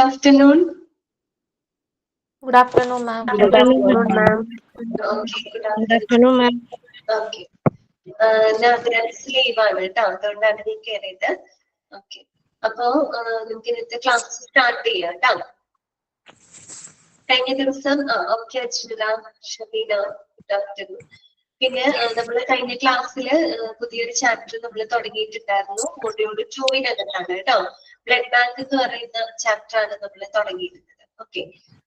afternoon. Good afternoon, ma'am. Good afternoon, ma'am. Okay, good Good afternoon, ma'am. Okay. ലീവാണ് കേട്ടോ, അതുകൊണ്ടാണ് നീ കയറിയത്. ഓക്കെ, അപ്പോ നമുക്ക് ഇന്നത്തെ ക്ലാസ് സ്റ്റാർട്ട് ചെയ്യാം കേട്ടോ. കഴിഞ്ഞ ദിവസം ഓക്കെ അച്ഛന ഷബീന, ഗുഡ് ആഫ്റ്റർനൂൺ. പിന്നെ നമ്മൾ കഴിഞ്ഞ ക്ലാസ്സിൽ പുതിയൊരു ചാപ്റ്റർ നമ്മൾ തുടങ്ങിയിട്ടുണ്ടായിരുന്നു, മൊഡ്യൂൾ 2-നകത്താണ് കേട്ടോ. ബ്ലഡ് ബാങ്ക് എന്ന് പറയുന്ന ചാപ്റ്റർ ആണ് നമ്മൾ തുടങ്ങിയിരുന്നത്. ഓക്കെ,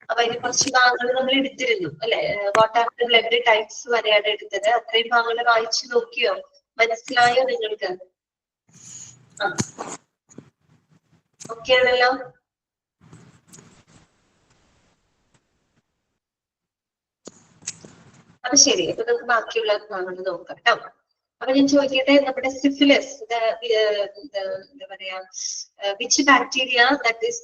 അപ്പൊ അതിന് കുറച്ച് ഭാഗങ്ങൾ നമ്മൾ എടുത്തിരുന്നു അല്ലെ. What are the blood types വരെയാണ് എടുത്തത്. അത്രയും ഭാഗങ്ങൾ വായിച്ചു നോക്കിയോ? മനസ്സിലായോ നിങ്ങൾക്ക്? ഓക്കെ ആണല്ലോ. അപ്പൊ ശരി, അപ്പൊ നമുക്ക് ബാക്കിയുള്ള ഭാഗങ്ങൾ നോക്കാം കേട്ടോ. അപ്പൊ ഞാൻ ചോദിക്കട്ടെ, നമ്മുടെ സിഫിലിസ് എന്താ പറയാ, which bacteria that is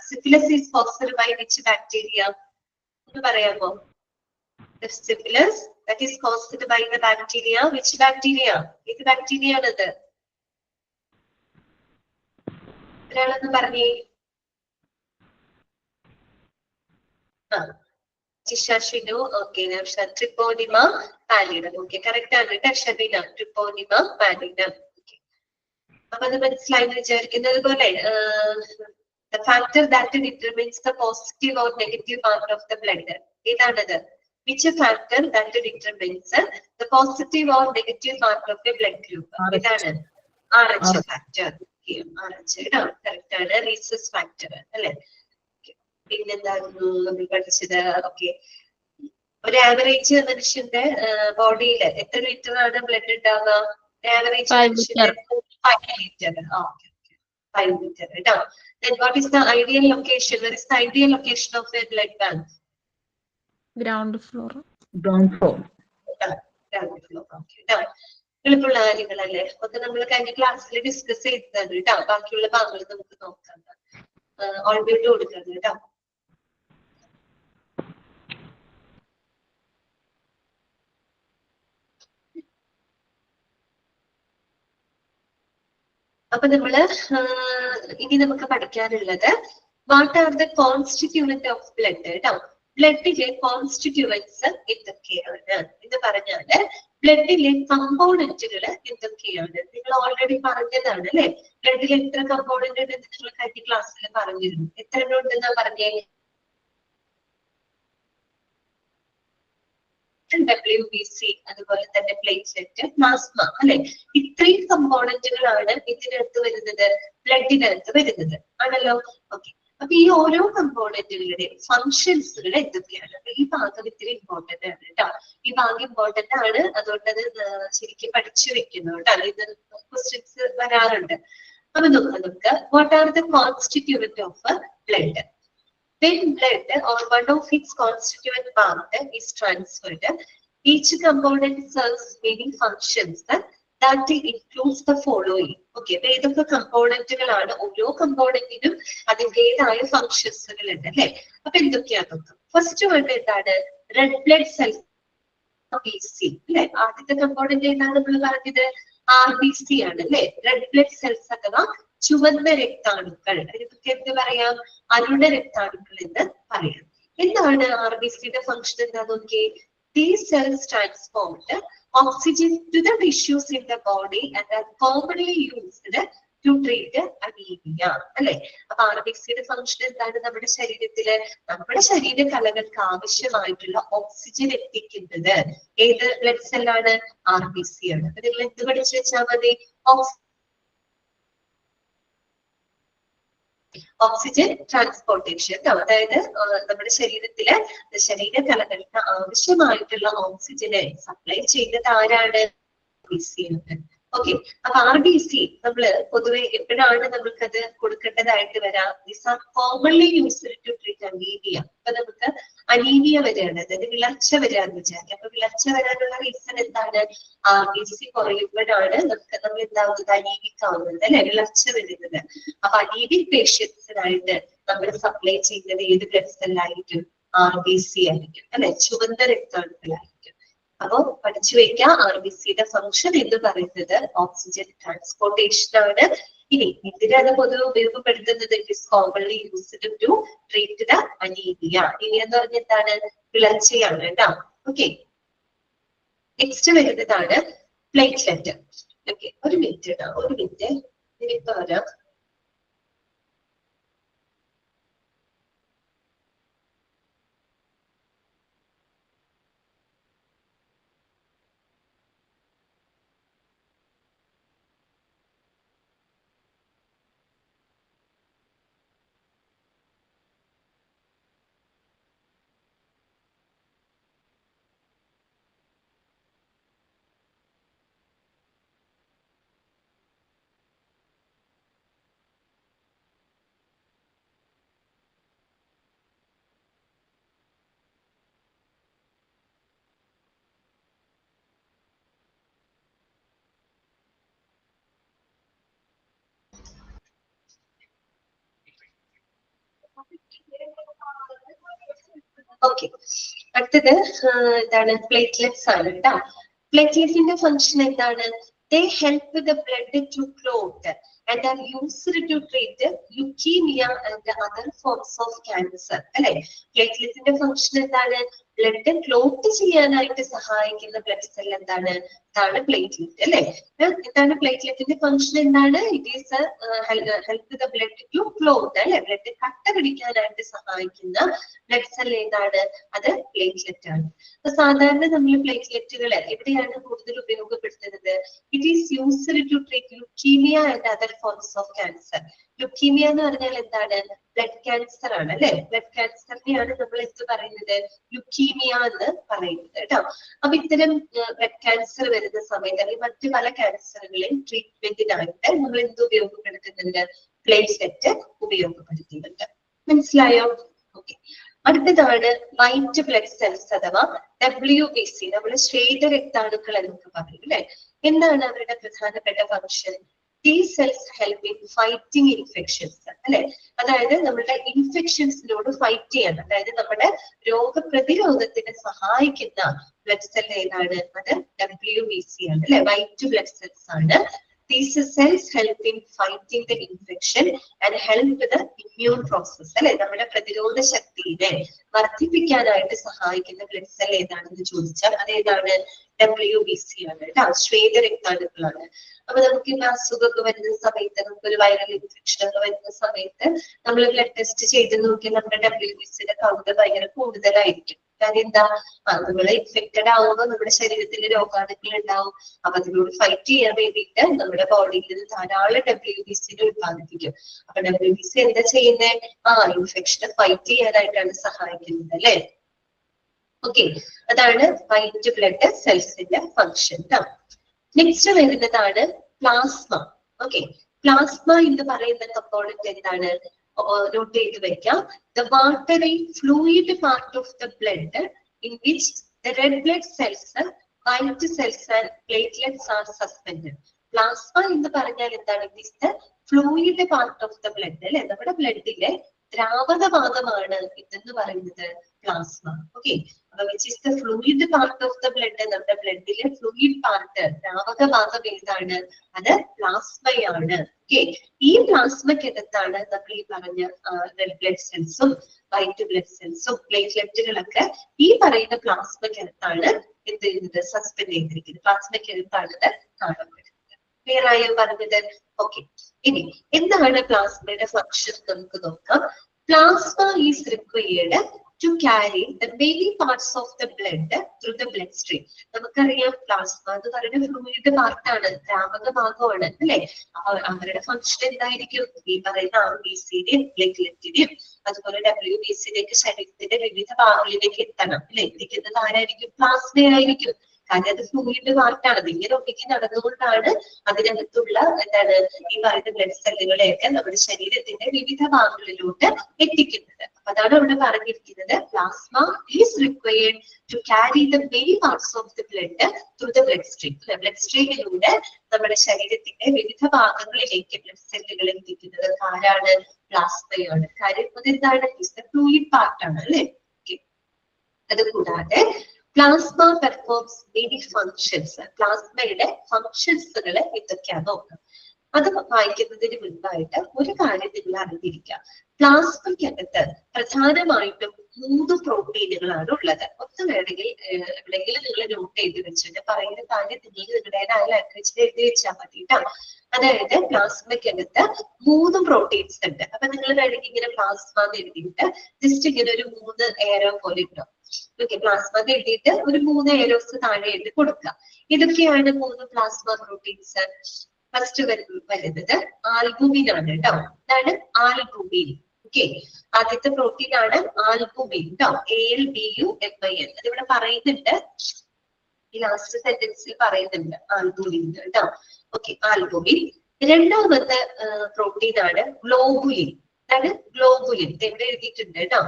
syphilis is caused by which bacteria എന്ന് പറയാമോ? Syphilis that is caused by the bacteria, which bacteria? ഏത് ബാക്ടീരിയ ആണത്? ഒരാളൊന്ന് പറഞ്ഞേ. ജിഷാഷിനു, okay. Treponema pallidum, okay, correct ആണ് കേട്ടോ ഷബീന. ട്രിപ്പോണിമ പാലിഡം. അപ്പൊ അത് മനസ്സിലായെന്ന് വിചാരിക്കുന്നു. അതുപോലെ the factor that determines the positive or negative part of the blood, ഏതാണത്? which factor that determines the positive or negative part of the blood group? ഏതാണ്? RH factor. RH കേട്ടോ, കറക്റ്റ് ആണ്. റീസസ് ഫാക്ടർ അല്ലെ. പിന്നെന്തായിരുന്നു നമ്മൾ പഠിച്ചത്? Okay, ഒരു average മനുഷ്യന്റെ ബോഡിയിൽ എത്ര ലിറ്റർ ആണ് ബ്ലഡ് ഉണ്ടാവുക? ആവറേജ് മനുഷ്യന്റെ 5 ലിറ്റർ. 5 ലിറ്റർ കേട്ടോ. Then what is the ideal location? Where is the ideal location of a blood bank? Ground floor. Ground floor. Okay. എളുപ്പമുള്ള കാര്യങ്ങളല്ലേ, ഒക്കെ നമ്മൾ കഴിഞ്ഞ ക്ലാസ്സിൽ ഡിസ്കസ് ചെയ്തതാണ് കേട്ടോ. ബാക്കിയുള്ള ഭാഗങ്ങൾ നമുക്ക് നോക്കാം. ഓൾറെഡി കൊടുക്കുന്നത് കേട്ടോ. അപ്പൊ നമ്മള് ഇനി നമുക്ക് പഠിക്കാനുള്ളത് what are the constituent of blood കേട്ടോ. ബ്ലഡിലെ കോൺസ്റ്റിറ്റ്യൂവൻസ് എന്തൊക്കെയാണ് എന്ന് പറഞ്ഞാല് ബ്ലഡിലെ കമ്പോണന്റുകൾ എന്തൊക്കെയാണ് നിങ്ങൾ ഓൾറെഡി പറഞ്ഞതാണ് അല്ലെ. ബ്ലഡിൽ എത്ര കമ്പോണന്റ് ഉണ്ട് നിങ്ങൾ കഴിഞ്ഞ ക്ലാസ്സിൽ പറഞ്ഞിരുന്നു. എത്ര എണ്ണം ഉണ്ടെന്നാ പറഞ്ഞേ? WBC, അതുപോലെ തന്നെ പ്ലേറ്റ്ലെറ്റ്, പ്ലാസ്മ അല്ലെ. ഇത്രയും കമ്പോണന്റുകളാണ് ഇതിനകത്ത് വരുന്നത്, ബ്ലഡിനകത്ത് വരുന്നത് ആണല്ലോ. ഓക്കെ, അപ്പൊ ഈ ഓരോ കമ്പോണന്റുകളുടെ ഫങ്ഷൻസുകൾ എന്തൊക്കെയാണ്? ഈ ഭാഗം ഇത്തിരി ഇമ്പോർട്ടന്റ് ആണ് കേട്ടോ. ഈ ഭാഗം ഇമ്പോർട്ടന്റ് ആണ്, അതുകൊണ്ട് അത് ശരിക്കും പഠിച്ചു വെക്കുന്നു കേട്ടോ. ഇത് ക്വസ്റ്റ്യൻസ് വരാറുണ്ട്. അപ്പൊ നോക്കാം നമുക്ക്. What are the constituent of blood? When blood or one of its constituent part is transferred, each component serves many functions that includes the following. Okay, ഏതൊക്കെ കമ്പോണന്റുകളാണ്? ഓരോ കമ്പോണന്റിനും അതിൻ്റെതായ ഫങ്ഷൻസുകൾ ഉണ്ട് അല്ലെ. അപ്പൊ എന്തൊക്കെയാണ്? ഫസ്റ്റ് വേണ്ട എന്താണ്? റെഡ് ബ്ലഡ് സെൽസ്, RBC അല്ലെ. ആദ്യത്തെ കമ്പോണന്റ് ഏതാണ് നമ്മൾ പറഞ്ഞത്? RBC ആണ് അല്ലെ. റെഡ് ബ്ലഡ് സെൽസ് അഥവാ ചുവന്ന രക്താണുക്കൾ. ഇതൊക്കെ എന്ത് പറയാം? അരുണ രക്താണുക്കൾ എന്ന് പറയാം. എന്താണ് RBCയുടെ ഫംഗ്ഷൻ? എന്താ നോക്കിയേ. These cells transport oxygen to the tissues in the body and are commonly used to treat anemia അല്ലെ. അപ്പൊ RBCയുടെ ഫംഗ്ഷൻ എന്താണ്? നമ്മുടെ ശരീരത്തില് നമ്മുടെ ശരീര കലകൾക്ക് ആവശ്യമായിട്ടുള്ള ഓക്സിജൻ എത്തിക്കുന്നത് ഏത് ബ്ലഡ് സെല്ലാണ്? RBC ആണ്. അപ്പൊ നിങ്ങൾ എന്ത് പഠിച്ചു വെച്ചാൽ മതി? Oxygen transportation. അതായത് നമ്മുടെ ശരീരത്തിലെ ശരീരകലകൾക്ക് ആവശ്യമായിട്ടുള്ള ഓക്സിജനെ സപ്ലൈ ചെയ്യുന്നത് ആരാണ്? RBC ആണ്. ഓക്കെ, അപ്പൊ RBC നമ്മള് പൊതുവെ എപ്പോഴാണ് നമ്മൾക്കത് കൊടുക്കേണ്ടതായിട്ട് വരാം? These are commonly used to treat anaemia. അപ്പൊ നമുക്ക് അനീമിയ വരെയാണ്, അതായത് വിളർച്ച വരാന്ന് വിചാരിക്കാം. അപ്പൊ വിളർച്ച വരാനുള്ള റീസൺ എന്താണ്? RBC കുറയുമ്പോഴാണ് നമ്മൾ എന്താവുന്നത്? അനീമിക് ആവുന്നത് അല്ലെ, വിളർച്ച വരുന്നത്. അപ്പൊ അനീമിക് പേഷ്യൻസിനായിട്ട് നമ്മൾ സപ്ലൈ ചെയ്യുന്നത് ഏത് ബ്ലഡ് സെല്ലായിരിക്കും? RBC ആയിരിക്കും അല്ലെ, ചുവന്ന രക്താണുക്കളായിരിക്കും. അപ്പൊ പഠിച്ചു വെക്കാം, RBCയുടെ ഫംഗ്ഷൻ എന്ന് പറയുന്നത് ഓക്സിജൻ ട്രാൻസ്പോർട്ടേഷൻ ആണ്. ഇനി എന്തിനാണ് പൊതുവെ ഉപയോഗപ്പെടുത്തുന്നത്? It is commonly used to treat the anaemia. Anaemia എന്ന് പറഞ്ഞാൽ എന്താണ്? വിളർച്ചയാണ് കേട്ടോ. ഓക്കെ, നെക്സ്റ്റ് വരുന്നതാണ് പ്ലേറ്റ്ലെറ്റ്. ഓക്കെ, ഒരു മിനിറ്റ് കേട്ടോ, ഒരു മിനിറ്റ് ഇതിനിപ്പോ വരാം. ഓക്കെ, അടുത്തത് എന്താണ്? പ്ലേറ്റ്ലെറ്റ്സ് ആണ് കേട്ടോ. പ്ലേറ്റ്ലെറ്റ്സിന്റെ ഫംഗ്ഷൻ എന്താണ്? They help the blood to clot and are used to treat leukemia and other forms of cancer. അല്ലെ, പ്ലേറ്റ്ലെറ്റിന്റെ ഫംഗ്ഷൻ എന്താണ്? ബ്ലഡ് ക്ലോട്ട് ചെയ്യാനായിട്ട് സഹായിക്കുന്ന ബ്ലഡ് സെൽ എന്താണ്? ഇതാണ് പ്ലേറ്റ്ലെറ്റ് അല്ലെ. എന്താണ് പ്ലേറ്റ്ലെറ്റിന്റെ ഫംഗ്ഷൻ? എന്താണ്? It is help the blood to clot അല്ലെ, ബ്ലഡ് കട്ട പിടിക്കാനായിട്ട് സഹായിക്കുന്ന ബ്ലഡ് സെൽ ഏതാണ്? അത് പ്ലേറ്റ്ലെറ്റ് ആണ്. അപ്പൊ സാധാരണ നമ്മൾ പ്ലേറ്റ്ലെറ്റുകളെ എവിടെയാണ് കൂടുതൽ ഉപയോഗപ്പെടുത്തുന്നത്? It is used to treat leukaemia and other forms of cancer. Leukaemia എന്ന് പറഞ്ഞാൽ എന്താണ്? ബ്ലഡ് ക്യാൻസർ ആണ് അല്ലെ. ബ്ലഡ് ക്യാൻസറിനെയാണ് നമ്മൾ എന്ത് പറയുന്നത്? ലുക്കീമിയ എന്ന് പറയുന്നത് കേട്ടോ. അപ്പൊ ഇത്തരം ബ്ലഡ് ക്യാൻസർ വരുന്ന സമയത്ത് അല്ലെങ്കിൽ മറ്റു പല ക്യാൻസറുകളെയും ട്രീറ്റ്മെന്റിനായിട്ട് നമ്മൾ എന്ത് ഉപയോഗപ്പെടുത്തുന്നുണ്ട്? പ്ലേറ്റ്ലെറ്റ് ഉപയോഗപ്പെടുത്തുന്നുണ്ട്. മനസ്സിലായോ? ഓക്കെ, അടുത്തതാണ് വൈറ്റ് ബ്ലഡ് സെൽസ് അഥവാ WBC. നമ്മൾ ശ്വേതരക്താണുക്കൾ എന്നൊക്കെ പറയും അല്ലെ. എന്താണ് അവരുടെ പ്രധാനപ്പെട്ട function? These cells help in fighting infections അല്ലെ. അതായത് നമ്മുടെ ഇൻഫെക്ഷൻസിനോട് ഫൈറ്റ് ചെയ്യാൻ, അതായത് നമ്മുടെ രോഗപ്രതിരോധത്തിന് സഹായിക്കുന്ന ബ്ലഡ് സെൽ ഏതാണ്? അത് WBC ആണ് അല്ലെ, വൈറ്റ് ബ്ലഡ് സെൽസ് ആണ്. These cells help in fighting the infection and help the immune process അല്ലെ. നമ്മുടെ പ്രതിരോധ ശക്തിയെ വർദ്ധിപ്പിക്കാനായിട്ട് സഹായിക്കുന്ന ബ്ലഡ് സെൽ ഏതാണെന്ന് ചോദിച്ചാൽ അതേതാണ്? WBC ആണ് കേട്ടോ, ശ്വേതരക്താണുക്കളാണ്. അപ്പൊ നമുക്ക് ഇന്ന് അസുഖമൊക്കെ വരുന്ന സമയത്ത്, നമുക്കൊരു വൈറൽ ഇൻഫെക്ഷൻ ഒക്കെ വരുന്ന സമയത്ത് നമ്മൾ ബ്ലഡ് ടെസ്റ്റ് ചെയ്ത് നോക്കിയാൽ നമ്മുടെ WBCയുടെ കൗണ്ട് ഭയങ്കര കൂടുതലായിരിക്കും. കാര്യം എന്താ? നമ്മൾ ഇൻഫെക്റ്റഡ് ആവുമ്പോൾ നമ്മുടെ ശരീരത്തിൽ രോഗാണുക്കൾ ഉണ്ടാവും. അപ്പൊ അതിനോട് ഫൈറ്റ് ചെയ്യാൻ വേണ്ടിയിട്ട് നമ്മുടെ ബോഡിയിൽ നിന്ന് ധാരാളം WBC ഉത്പാദിപ്പിക്കും. അപ്പൊ WBC എന്താ ചെയ്യുന്നത്? ഇൻഫെക്ഷനെ ഫൈറ്റ് ചെയ്യാനായിട്ടാണ് സഹായിക്കുന്നത് അല്ലെ. ഓക്കെ, അതാണ് വൈറ്റ് ബ്ലഡ് സെൽസിന്റെ ഫംഗ്ഷൻ. നെക്സ്റ്റ് വരുന്നതാണ് പ്ലാസ്മ. ഓക്കെ, പ്ലാസ്മ എന്ന് പറയുന്ന കമ്പോണന്റ് എന്താണ്? നോട്ട് ചെയ്ത് വെക്കാം. The watery fluid part of the blood in which the red blood cells, white cells and platelets are suspended. Plasma എന്ന് പറഞ്ഞാൽ എന്താണ്? It is the fluid part of the blood അല്ലെ. നമ്മുടെ ബ്ലഡിലെ ദ്രാവക ഭാഗമാണ് ഇതെന്ന് പറയുന്നത് പ്ലാസ്മ. ഓക്കെ, അപ്പൊ which is the fluid part of the blood? നമ്മുടെ ബ്ലഡിലെ ഫ്ലൂയിഡ് പാർട്ട്, ദ്രാവക ഭാഗം ഏതാണ്? അത് പ്ലാസ്മയാണ്. ഓക്കെ, ഈ പ്ലാസ്മക്കകത്താണ് നമ്മൾ ഈ പറഞ്ഞ റെഡ് ബ്ലഡ് സെൽസും വൈറ്റ് ബ്ലഡ് സെൽസും പ്ലേറ്റ്ലെറ്റുകളൊക്കെ ഈ പറയുന്ന പ്ലാസ്മക്കകത്താണ് എന്ത് ചെയ്യുന്നത്? സസ്പെൻഡ് ചെയ്തിരിക്കുന്നത്. പ്ലാസ്മക്കകത്താണ് ഇത് കാണപ്പെടുന്നത്. ക്ലിയർ ആയോ പറഞ്ഞത്? ഓക്കെ, ഇനി എന്താണ് പ്ലാസ്മയുടെ ഫംഗ്ഷൻ നമുക്ക് നോക്കാം. Plasma is required to carry the many parts of the blood through the bloodstream. നമുക്കറിയാം പ്ലാസ്മ എന്ന് പറയുന്ന ഫ്ലൂയിഡ് പാർട്ടാണ്, ദ്രാവക ഭാഗമാണ് അല്ലെ. അവരുടെ ഫംഗ്ഷൻ എന്തായിരിക്കും? ഈ പറയുന്ന RBCയുടെയും പ്ലേറ്റ്ലെറ്റിന്റെയും അതുപോലെ WBCയുടെയൊക്കെ ശരീരത്തിന്റെ വിവിധ ഭാഗങ്ങളിലേക്ക് എത്തണം അല്ലെ. എത്തിക്കുന്നത് ആരായിരിക്കും? പ്ലാസ്മയായിരിക്കും. കാരണം അത് ഫ്ലൂയിഡ് പാർട്ടാണ്. ഇങ്ങനെ ഒട്ടിക്ക് നടന്നുകൊണ്ടാണ് അതിനകത്തുള്ള എന്താണ് ഈ പറയുന്ന ബ്ലഡ് സെല്ലുകളെയൊക്കെ നമ്മുടെ ശരീരത്തിന്റെ വിവിധ ഭാഗങ്ങളിലോട്ട് എത്തിക്കുന്നത്. അപ്പൊ അതാണ് അവിടെ പറഞ്ഞിരിക്കുന്നത്. Plasma is required to carry the many parts of the blood through the blood stream. Blood സ്ട്രീമിലൂടെ നമ്മുടെ ശരീരത്തിന്റെ വിവിധ ഭാഗങ്ങളിലേക്ക് ബ്ലഡ് സെല്ലുകൾ എത്തിക്കുന്നത് ആരാണ്? പ്ലാസ്മയാണ്. കാര്യം അതെന്താണ്? ഫ്ലൂയിഡ് പാർട്ടാണ് അല്ലെ. അത് കൂടാതെ പ്ലാസ്മ പെർഫോംസ് മെനി ഫങ്ഷൻസ്. പ്ലാസ്മയുടെ ഫങ്ഷൻസുകൾ എന്തൊക്കെയാന്ന് നോക്കാം. അത് വായിക്കുന്നതിന് മുൻപായിട്ട് ഒരു കാര്യം നിങ്ങൾ അറിഞ്ഞിരിക്കുക. പ്ലാസ്മയ്ക്കകത്ത് പ്രധാനമായിട്ടും 3 പ്രോട്ടീനുകളാണ് ഉള്ളത്. ഒന്ന് വേണമെങ്കിൽ എവിടെയെങ്കിലും നിങ്ങൾ നോട്ട് ചെയ്ത് വെച്ചിട്ട് പറയുന്ന കാര്യം നിങ്ങൾ നിങ്ങളുടേതായ ലാംഗ്വേജിൽ എഴുതി വെച്ചാൽ മതി കേട്ടോ. അതായത് പ്ലാസ്മയ്ക്കകത്ത് 3 പ്രോട്ടീൻസ് ഉണ്ട്. അപ്പൊ നിങ്ങൾ വേണമെങ്കിൽ ഇങ്ങനെ പ്ലാസ്മ എന്ന് എഴുതിയിട്ട് ജസ്റ്റ് ഇങ്ങനെ ഒരു 3 ഏരോ പോലെ ഇട്ടോ. ഓക്കെ, പ്ലാസ്മ എന്ന് എഴുതിയിട്ട് ഒരു 3 ഏരോസ് താഴെ എഴുതി കൊടുക്കുക. ഇതൊക്കെയാണ് 3 പ്ലാസ്മ പ്രോട്ടീൻസ്. ഫസ്റ്റ് വരുന്നത് ആൽബുമിൻ ആണ് കേട്ടോ. ഇതാണ് ആൽബുമിൻ. ഓക്കെ, ആദ്യത്തെ പ്രോട്ടീൻ ആണ് ആൽബുമിൻ കേട്ടോ. ALBUMIN. അതിവിടെ പറയുന്നുണ്ട്, ഈ ലാസ്റ്റ് സെന്റൻസിൽ പറയുന്നുണ്ട് ആൽബുമിൻ കേട്ടോ. Okay, albumin. രണ്ടാമത്തെ പ്രോട്ടീൻ ആണ് ഗ്ലോബുലിൻ. അതാണ് ഗ്ലോബുലിൻ. ഇവിടെ എഴുതിയിട്ടുണ്ട് കേട്ടോ.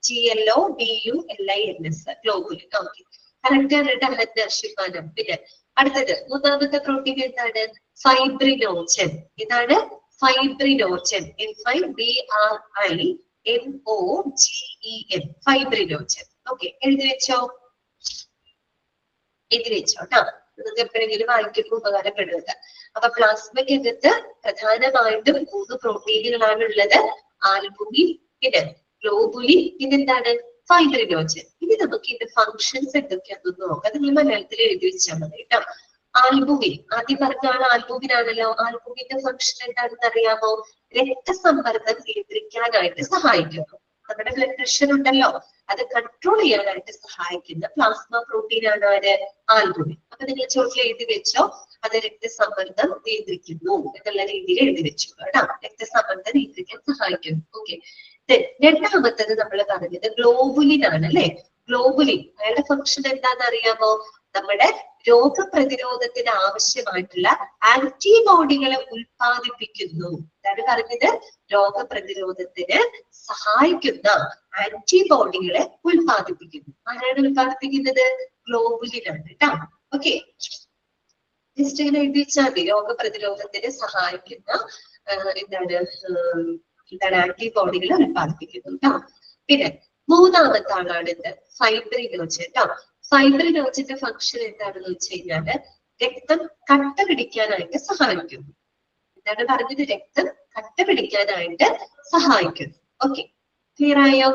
GLOBULINS globulin. ഓക്കെ, കറക്റ്റ് ആണ് കേട്ടോ. ഹർഷിമാനം. പിന്നെ അടുത്തത് മൂന്നാമത്തെ പ്രോട്ടീൻ എന്താണ്? ഫൈബ്രിനോജൻ. ഇതാണ് ഫൈബ്രിനോജൻ. FIBRINOGEN fibrinogen. ഓക്കെ, എഴുതി വെച്ചോ, എഴുതി വെച്ചോ കേട്ടോ. നിങ്ങൾക്ക് എപ്പോഴെങ്കിലും വായിക്കുമ്പോൾ ഉപകാരപ്പെടുന്നത്. അപ്പൊ പ്ലാസ്മയ്ക്കകത്ത് പ്രധാനമായിട്ടും 3 പ്രോട്ടീനുകളാണ് ഉള്ളത്. ആൽബുമിൻ, പിന്നെ ഗ്ലോബുലിൻ, പിന്നെന്താണ് ഫൈബ്രിനോജൻ. ഇനി നമുക്ക് ഇതിന്റെ ഫങ്ഷൻസ് എന്തൊക്കെയാണെന്ന് നോക്കാം. നിങ്ങൾ മലയാളത്തിൽ എഴുതി വെച്ചാൽ മതി കേട്ടോ. ആൽബുമിൻ, ആദ്യം പറഞ്ഞ ആൾ ആൽബുമിൻ ആണല്ലോ. ആൽബുമിന്റെ ഫംഗ്ഷൻ എന്താണെന്ന് അറിയാമോ? രക്തസമ്മർദ്ദം നിയന്ത്രിക്കാനായിട്ട് സഹായിക്കുന്നു. നമ്മുടെ ബ്ലഡ് പ്രഷർ ഉണ്ടല്ലോ, അത് കൺട്രോൾ ചെയ്യാനായിട്ട് സഹായിക്കുന്ന പ്ലാസ്മ പ്രോട്ടീൻ ആണ് ആര്? ആൽബുമിൻ. അപ്പൊ നിങ്ങൾ ചോട്ടിൽ എഴുതി വെച്ചോ, അത് രക്തസമ്മർദ്ദം നിയന്ത്രിക്കുന്നു എന്നുള്ള രീതിയിൽ എഴുതി വെച്ചു കേട്ടോ. രക്തസമ്മർദ്ദം നിയന്ത്രിക്കാൻ സഹായിക്കുന്നു. ഓക്കെ, രണ്ടാമത്തത് നമ്മൾ പറഞ്ഞത് ഗ്ലോബുലിൻ ആണ് അല്ലെ. ഗ്ലോബുലിൻ, അയാളുടെ ഫംഗ്ഷൻ എന്താണെന്ന് അറിയാമോ? നമ്മുടെ രോഗപ്രതിരോധത്തിന് ആവശ്യമായിട്ടുള്ള ആന്റിബോഡികളെ ഉൽപ്പാദിപ്പിക്കുന്നു. അതാണ് പറഞ്ഞത്, രോഗപ്രതിരോധത്തിന് സഹായിക്കുന്ന ആന്റിബോഡികളെ ഉൽപ്പാദിപ്പിക്കുന്നു. ആരാണ് ഉൽപ്പാദിപ്പിക്കുന്നത്? ഗ്ലോബുലിൻ ആണ് കേട്ടോ. ഓക്കെ, ജസ്റ്റ് ഇങ്ങനെ എഴുതി വെച്ചാൽ മതി. രോഗപ്രതിരോധത്തിന് സഹായിക്കുന്ന എന്താണ് ആന്റിബോഡികളെ ഉൽപ്പാദിപ്പിക്കുന്നു കേട്ടോ. പിന്നെ മൂന്നാമത്തെ ആളാണ് ഇത് ഫൈബ്രിനോജൻ കേട്ടോ. ഫൈബ്രിനോജന്റെ ഫംഗ്ഷൻ എന്താണെന്ന് വെച്ച് കഴിഞ്ഞാല് രക്തം കട്ട പിടിക്കാനായിട്ട് സഹായിക്കുന്നു. എന്താണ് പറഞ്ഞത്? രക്തം കട്ട പിടിക്കാനായിട്ട് സഹായിക്കുന്നു. ഓക്കെ, ക്ലിയർ ആയോ?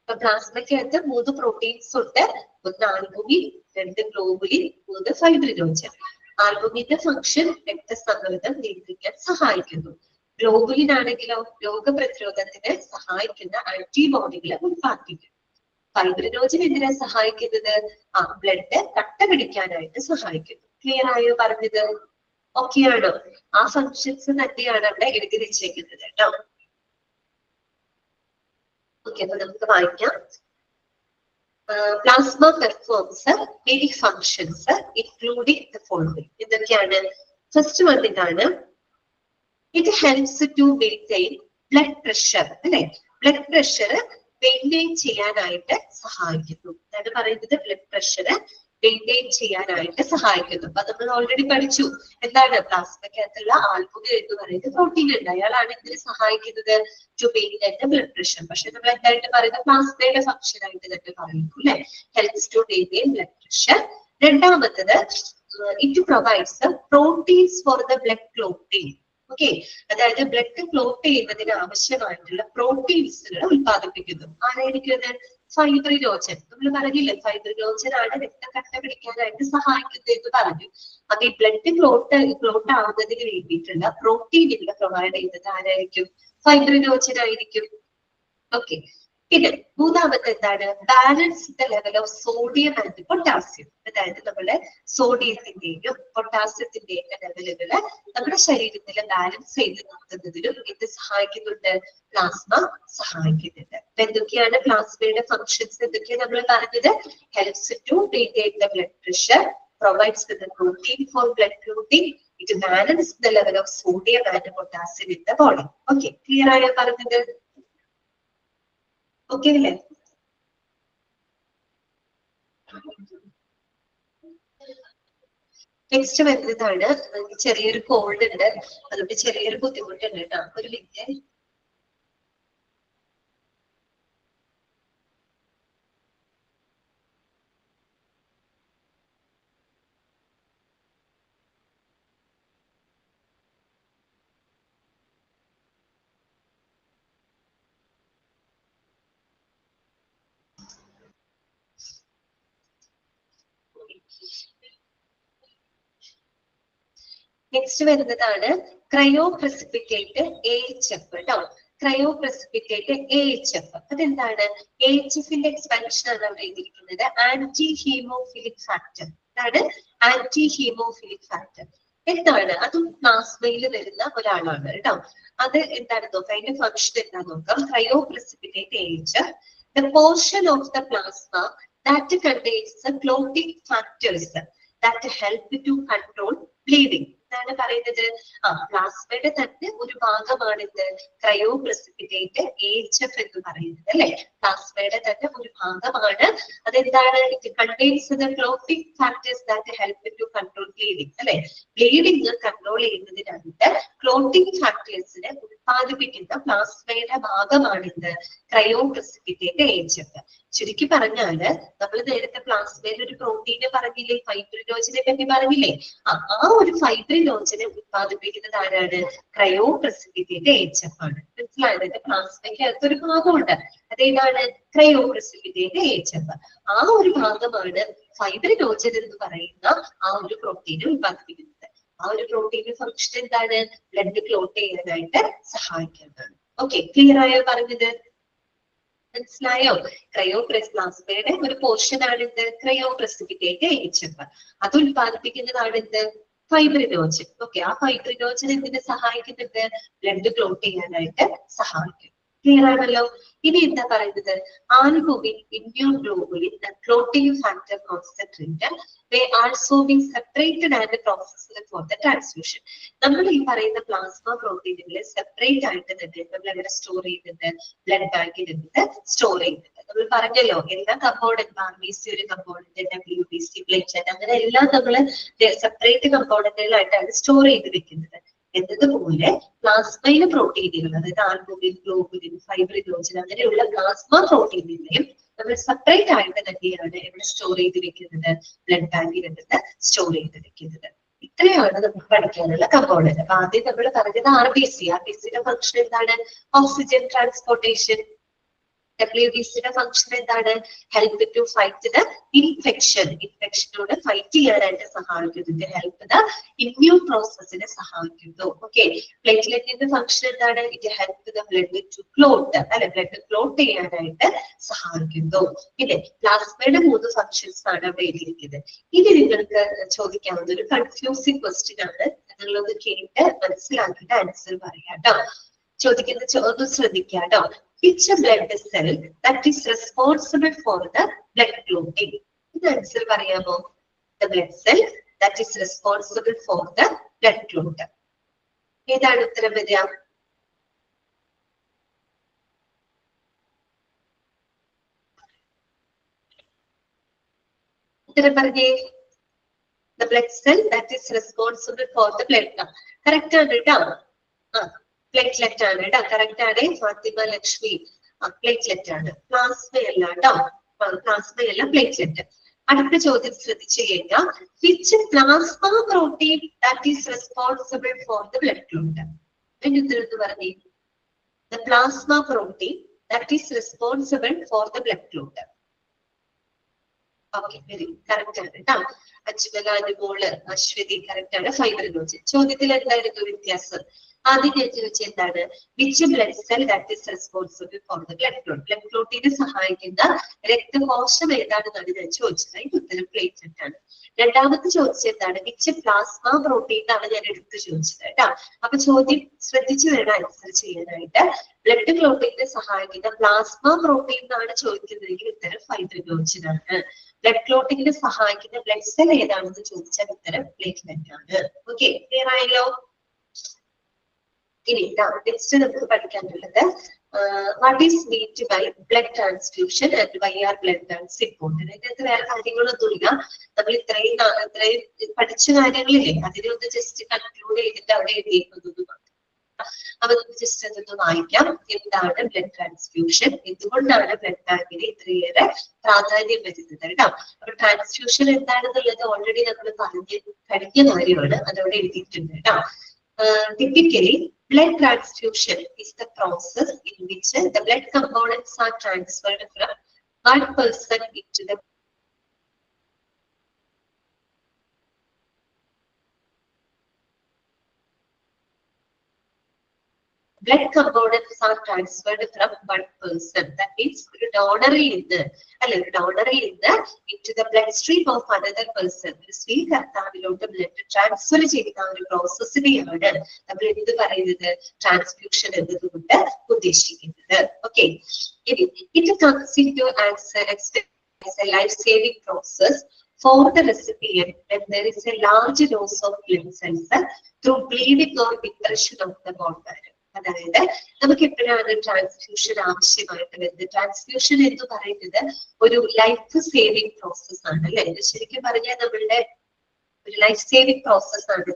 അപ്പൊ പ്ലാസ്മയ്ക്കകത്ത് 3 പ്രോട്ടീൻസ് ഉണ്ട്. ഒന്ന് ആൽബുമിൻ, 2 ഗ്ലോബുലിൻ, 3 ഫൈബ്രിനോജൻ. ആൽബുമിന്റെ ഫംഗ്ഷൻ രക്തസമ്മർദ്ദം നിയന്ത്രിക്കാൻ സഹായിക്കുന്നു. ഗ്ലോബുലിൻ ആണെങ്കിലോ രോഗപ്രതിരോധത്തിന് സഹായിക്കുന്ന ആന്റിബോഡികളെ ഉൽപ്പാദിപ്പിക്കും. ഫൈബ്രിനോജൻ എന്തിനാ സഹായിക്കുന്നത്? ബ്ലഡ് കട്ട പിടിക്കാനായിട്ട് സഹായിക്കുന്നു. ക്ലിയർ ആയോ പറഞ്ഞത്? ഓക്കെ ആണോ? ആ ഫങ്ഷൻസ് തന്നെയാണ് അവിടെ എഴുതി വെച്ചേക്കുന്നത് കേട്ടോ. ഓക്കെ, അപ്പൊ നമുക്ക് വായിക്കാം. Plasma performs many functions including the following. എന്തൊക്കെയാണ്? ഫസ്റ്റ് വൺ ഇതാണ്, it helps to maintain blood pressure അല്ലെ. ബ്ലഡ് പ്രഷർ മെയിൻറ്റെയിൻ ചെയ്യാനായിട്ട് സഹായിക്കുന്നു. അതാണ് പറയുന്നത്, ബ്ലഡ് പ്രഷർ മെയിൻറ്റെയിൻ ചെയ്യാനായിട്ട് സഹായിക്കുന്നു. അപ്പൊ നമ്മൾ ഓൾറെഡി പഠിച്ചു എന്താണ് പ്ലാസ്മയ്ക്കകത്തുള്ള ആൽബുമിൻ എന്ന് പറയുന്നത് പ്രോട്ടീൻ ഉണ്ട്. അയാളാണ് ഇതിന് സഹായിക്കുന്നത് to maintain the blood pressure. പക്ഷെ നമ്മൾ എന്തായിട്ട് പറയുന്നത് പ്ലാസ്മയുടെ ഫംഗ്ഷൻ ആയിട്ട് തന്നെ പറയുന്നു അല്ലെ. Helps to maintain blood pressure. രണ്ടാമത്തത്, it provides proteins for the blood clotting. Okay, അതായത് ബ്ലഡ് ക്ലോട്ട് ചെയ്യുന്നതിന് ആവശ്യമായിട്ടുള്ള പ്രോട്ടീൻസുകൾ ഉൽപ്പാദിപ്പിക്കുന്നു. ആരായിരിക്കും അത്? ഫൈബ്രിനോജൻ. നമ്മൾ പറഞ്ഞില്ലേ, ഫൈബ്രിനോജൻ ആണ് രക്തം കട്ട പിടിക്കാനായിട്ട് സഹായിക്കുന്നത് എന്ന് പറഞ്ഞു. അപ്പൊ ഈ ബ്ലഡ് ക്ലോട്ട് ആവുന്നതിന് വേണ്ടിയിട്ടുള്ള പ്രോട്ടീനുകൾ പ്രൊവൈഡ് ചെയ്യുന്നത് ആരായിരിക്കും? ഫൈബ്രിനോജൻ ആയിരിക്കും. ഓക്കെ, പിന്നെ മൂന്നാമത്തെ എന്താണ്? Balance the level of sodium and potassium. അതായത് നമ്മുടെ സോഡിയത്തിന്റെയും പൊട്ടാസ്യത്തിന്റെയും ലെവലുകള് നമ്മുടെ ശരീരത്തിൽ ബാലൻസ് ചെയ്ത് നിർത്തുന്നതിനും ഇത് സഹായിക്കുന്നുണ്ട്. പ്ലാസ്മ സഹായിക്കുന്നുണ്ട്. അപ്പൊ എന്തൊക്കെയാണ് പ്ലാസ്മയുടെ ഫങ്ഷൻസ്? എന്തൊക്കെയാണ് നമ്മൾ പറഞ്ഞത്? Helps to maintain the blood pressure, provides the protein for blood clotting, it balances the level of sodium and potassium in the body. Okay, clear ആയോ പറഞ്ഞത്? ഓക്കെ അല്ലേ? നെക്സ്റ്റ് വരുന്നതാണ്, ചെറിയൊരു കോൾഡ് ഉണ്ട്, അതുകൊണ്ട് ചെറിയൊരു ബുദ്ധിമുട്ടുണ്ട് കേട്ടോ. ഒരു മിനിറ്റ്. നെക്സ്റ്റ് വരുന്നതാണ് ക്രയോ പ്രസിപ്പിറ്റേറ്റ് AHF കേട്ടോ. ക്രയോ പ്രസിപ്പിറ്റേറ്റ് AHF അതെന്താണ്? AHFന്റെ എക്സ്പാൻഷൻ ആണ് അവിടെ എഴുതിയിരിക്കുന്നത്. Anti haemophilic factor. അതാണ് ആന്റി ഹീമോഫിലിക് ഫാക്ടർ. എന്താണ്? അതും പ്ലാസ്മയിൽ വരുന്ന ഒരാളാണ് കേട്ടോ. അത് എന്താണെന്ന് നോക്കാം, അതിന്റെ ഫംഗ്ഷൻ എന്താണെന്ന് നോക്കാം. Cryo precipitate AHF, the portion of the plasma that contains the clotting factors that help to control bleeding. എന്താണ് പറയുന്നത്? പ്ലാസ്മയുടെ തന്നെ ഒരു ഭാഗമാണ് ഇത് ക്രയോ പ്രസിപ്പിറ്റേറ്റ് AHF എന്ന് പറയുന്നത് അല്ലെ. പ്ലാസ്മയുടെ തന്നെ ഒരു ഭാഗമാണ്. അതെന്താണ്? It contains the clotting factors that help to control bleeding അല്ലെ. ബ്ലീഡിംഗ് കൺട്രോൾ ചെയ്യുന്നതിനായിട്ട് ക്ലോട്ടിംഗ് ഫാക്ടേഴ്സിനെ ഉത്പാദിപ്പിക്കുന്ന പ്ലാസ്മയുടെ ഭാഗമാണിത് ക്രയോ പ്രസിപ്പിറ്റേറ്റ് AHF. ചുരുക്കി പറഞ്ഞാല് നമ്മൾ നേരത്തെ പ്ലാസ്മയിൽ ഒരു പ്രോട്ടീനെ പറഞ്ഞില്ലേ, ഫൈബ്രിനോജനെ പറ്റി പറഞ്ഞില്ലേ. ആ ഒരു ഫൈബ്രിനോജനെ ഉത്പാദിപ്പിക്കുന്നത് ആരാണ്? ക്രയോ പ്രസിപ്പിറ്റേറ്റ് AHF ആണ്. മനസ്സിലായത്? പ്ലാസ്മയ്ക്ക് അകത്തൊരു ഭാഗമുണ്ട്, അതേതാണ്? Cryo precipitate AHF. ആ ഒരു ഭാഗമാണ് ഫൈബ്രിനോജൻ എന്ന് പറയുന്ന ആ ഒരു പ്രോട്ടീനെ ഉത്പാദിപ്പിക്കുന്നത്. ആ ഒരു പ്രോട്ടീന്റെ ഫംഗ്ഷൻ എന്താണ്? ബ്ലഡ് ക്ലോട്ട് ചെയ്യാനായിട്ട് സഹായിക്കുന്നതാണ്. ഓക്കെ, ക്ലിയർ ആയോ പറഞ്ഞത്? മനസ്സിലായോ? ക്രയോ പ്ലാസ്മയുടെ ഒരു പോർഷൻ ആണ് ഇത് ക്രയോ പ്രസിപ്പിറ്റേറ്റ് AHF. അത് ഉത്പാദിപ്പിക്കുന്നതാണ് ഇത് ഫൈബ്രിനോജൻ. ഓക്കെ, ആ ഫൈബ്രിനോജൻ എന്തിനെ സഹായിക്കുന്നുണ്ട്? ബ്ലഡ് ക്ലോട്ട് ചെയ്യാനായിട്ട് സഹായിക്കും. ക്ലിയർ ആണല്ലോ? ഇനി എന്താ പറയുന്നത്? Albumin, immunoglobulin, clotting factor concentrate may also be separated and processed for the transfusion. നമ്മൾ ഈ പറയുന്ന പ്ലാസ്മ പ്രോട്ടീനുകളെ സെപ്പറേറ്റ് ആയിട്ട് തന്നെ നമ്മൾ എവിടെ സ്റ്റോർ ചെയ്യുന്നുണ്ട്? ബ്ലഡ് ബാങ്കിൽ സ്റ്റോർ ചെയ്യുന്നുണ്ട്. നമ്മൾ പറഞ്ഞല്ലോ എല്ലാ കമ്പോണന്റ്, RBC ഒരു കമ്പോണന്റ്, WBC, പ്ലേറ്റ്ലെറ്റ്, അങ്ങനെ എല്ലാം നമ്മൾ സെപ്പറേറ്റ് കമ്പോണന്റുകളായിട്ടാണ് സ്റ്റോർ ചെയ്ത് വെക്കുന്നത്. എന്നതുപോലെ പ്ലാസ്മയിലെ പ്രോട്ടീനുകൾ, അതായത് ആൽബുമിൻ, ഗ്ലോബുലിൻ, ഫൈബ്രിനോജൻ അങ്ങനെയുള്ള പ്ലാസ്മ പ്രോട്ടീനുകളെയും നമ്മൾ സെപ്പറേറ്റ് ആയിട്ട് തന്നെയാണ് ഇവിടെ സ്റ്റോർ ചെയ്ത് വെക്കുന്നത്, ബ്ലഡ് ബാങ്കിൽ സ്റ്റോർ ചെയ്ത് വെക്കുന്നത്. ഇത്രയാണ് നമുക്ക് പഠിക്കാനുള്ള കമ്പോണന്റ്. അപ്പൊ ആദ്യം നമ്മൾ പറഞ്ഞത് RBC. RBCയുടെ ഫംഗ്ഷൻ എന്താണ്? Oxygen transportation. WBCയുടെ ഫംഗ്ഷൻ എന്താണ്? Help to fight the infection. ഇൻഫെക്ഷനോട് ഫൈറ്റ് ചെയ്യാനായിട്ട് സഹായിക്കുന്നു. ഹെൽപ്പ് ദ ഇമ്മ്യൂൺ പ്രോസസ്സിനെ സഹായിക്കുന്നു. ഓക്കെ, പ്ലേറ്റ്ലെറ്റിന്റെ ഫംഗ്ഷൻ എന്താണ്? It help the blood to clot അല്ലെ, ബ്ലഡ് ക്ലോട്ട് ചെയ്യാനായിട്ട് സഹായിക്കുന്നു. പിന്നെ പ്ലാസ്മയുടെ 3 ഫംഗ്ഷൻസ് ആണ് അവിടെ എഴുതിയിരിക്കുന്നത്. ഇനി നിങ്ങൾക്ക് ചോദിക്കാവുന്ന ഒരു കൺഫ്യൂസിംഗ് ക്വസ്റ്റ്യൻ ആണ്. നിങ്ങളൊന്ന് കേട്ട് മനസ്സിലാക്കിയിട്ട് ആൻസർ പറയാം കേട്ടോ. ചോദിക്കുന്ന ഒന്ന് ശ്രദ്ധിക്കാം കേട്ടോ. Which blood cell that is responsible for the blood clotting? ഇത് ആൻസർ പറയാമോ? The blood cell that is responsible for the blood clot. ഏതാണ് ഉത്തരം വരിക? ഉത്തരം പറഞ്ഞേ. The blood cell that is responsible for the blood. Correct ആണ് കേട്ടോ. Platelet ആണ് കേട്ടോ. കറക്റ്റ് ആണ് ഫാത്തിമ ലക്ഷ്മി. പ്ലേറ്റ്ലെറ്റ് ആണ്, പ്ലാസ്മയല്ല കേട്ടോ. പ്ലാസ്മയല്ല, പ്ലേറ്റ്ലെറ്റ്. അടുത്ത ചോദ്യം ശ്രദ്ധിച്ചു കഴിഞ്ഞാൽ which plasma protein that is responsible for the blood clot? അതിന്റെ ഉത്തരം എന്ന് പറഞ്ഞേ. The plasma protein that is responsible for the blood clot. Okay, very correct ആണ് കേട്ടോ. അജ്മല, അനുമോള്, അശ്വതി കറക്റ്റ് ആണ്. ഫൈബ്രിനോജൻ. ചോദ്യത്തിൽ എന്തായിരുന്നു വ്യത്യാസം? ആദ്യം ഞാൻ ചോദിച്ചത് എന്താണ്? Which blood cell that is responsible for the blood clot? Blood ക്ലോട്ടിനെ സഹായിക്കുന്ന രക്തകോശം ഏതാണെന്നാണ് ഞാൻ ചോദിച്ചത്. അതിന്റെ ഉത്തരം പ്ലേറ്റ്ലെറ്റ് ആണ്. രണ്ടാമത്തെ ചോദിച്ചത് എന്താണ്? വിച്ച് പ്ലാസ്മ പ്രോട്ടീൻ എന്നാണ് ഞാൻ എടുത്ത് ചോദിച്ചത് കേട്ടോ. അപ്പൊ ചോദ്യം ശ്രദ്ധിച്ചു വേണം ആൻസർ ചെയ്യാനായിട്ട്. ബ്ലഡ് ക്ലോട്ടിനെ സഹായിക്കുന്ന പ്ലാസ്മ പ്രോട്ടീൻ എന്നാണ് ചോദിക്കുന്നതെങ്കിൽ ഉത്തരം ഫൈബ്രിനോജൻ ആണ്. ബ്ലഡ് ക്ലോട്ടിങ്ങിനെ സഹായിക്കുന്ന ബ്ലഡ് സെൽ ഏതാണെന്ന് ചോദിച്ചാൽ ഉത്തരം പ്ലേറ്റ്ലെറ്റ് ആണ്. ഓക്കെ, ക്ലിയർ ആയല്ലോ? ഇനി നെക്സ്റ്റ് നമുക്ക് പഠിക്കാനുള്ളത് what is meant by blood transfusion and why are blood banks important. അതിനകത്ത് വേറെ കാര്യങ്ങളൊന്നുമില്ല. നമ്മൾ ഇത്രയും പഠിച്ച കാര്യങ്ങളില്ലേ, അതിനെ ഒന്ന് ജസ്റ്റ് കൺക്ലൂഡ് ചെയ്തിട്ട് അവിടെ എഴുതിയിരിക്കുന്നത് മാത്രം. അപ്പൊ നമുക്ക് ജസ്റ്റ് അതൊന്ന് വായിക്കാം. എന്താണ് ബ്ലഡ് ട്രാൻസ്ഫ്യൂഷൻ? എന്തുകൊണ്ടാണ് ബ്ലഡ് ബാങ്കിന് ഇത്രയേറെ പ്രാധാന്യം വരുന്നത് കേട്ടോ. അപ്പൊ ട്രാൻസ്ഫ്യൂഷൻ എന്താണെന്നുള്ളത് ഓൾറെഡി നമ്മൾ കഴിഞ്ഞ കാര്യമാണ്, അതവിടെ എഴുതിയിട്ടുണ്ട് കേട്ടോ. Typically, blood transfusion is the process in which the blood components are transferred from one person into the blood components are transferred from one person. That means ഒരു ഡോണറിൽ നിന്ന് into the bloodstream of another person. ഒരു സ്വീകർത്താവിലോട്ട് blood transfer ചെയ്യുന്ന ഒരു പ്രോസസ്സിനെയാണ് നമ്മൾ എന്ത് പറയുന്നത്, transfusion എന്നതുകൊണ്ട് ഉദ്ദേശിക്കുന്നത്. ഓക്കെ, ഇനി it comes into as a life-saving process for the recipient when there is a large loss of blood cells through bleeding or depression of the bone marrow. അതായത് നമുക്ക് എപ്പോഴാണ് ട്രാൻസ്ഫ്യൂഷൻ ആവശ്യമായിട്ട് വരുന്നത്? ട്രാൻസ്ഫ്യൂഷൻ എന്ന് പറയുന്നത് ഒരു ലൈഫ് സേവിങ് പ്രോസസ് ആണ് അല്ലെ. ശരിക്കും പറഞ്ഞാൽ നമ്മളുടെ ഒരു ലൈഫ് സേവിങ് പ്രോസസ് ആണ്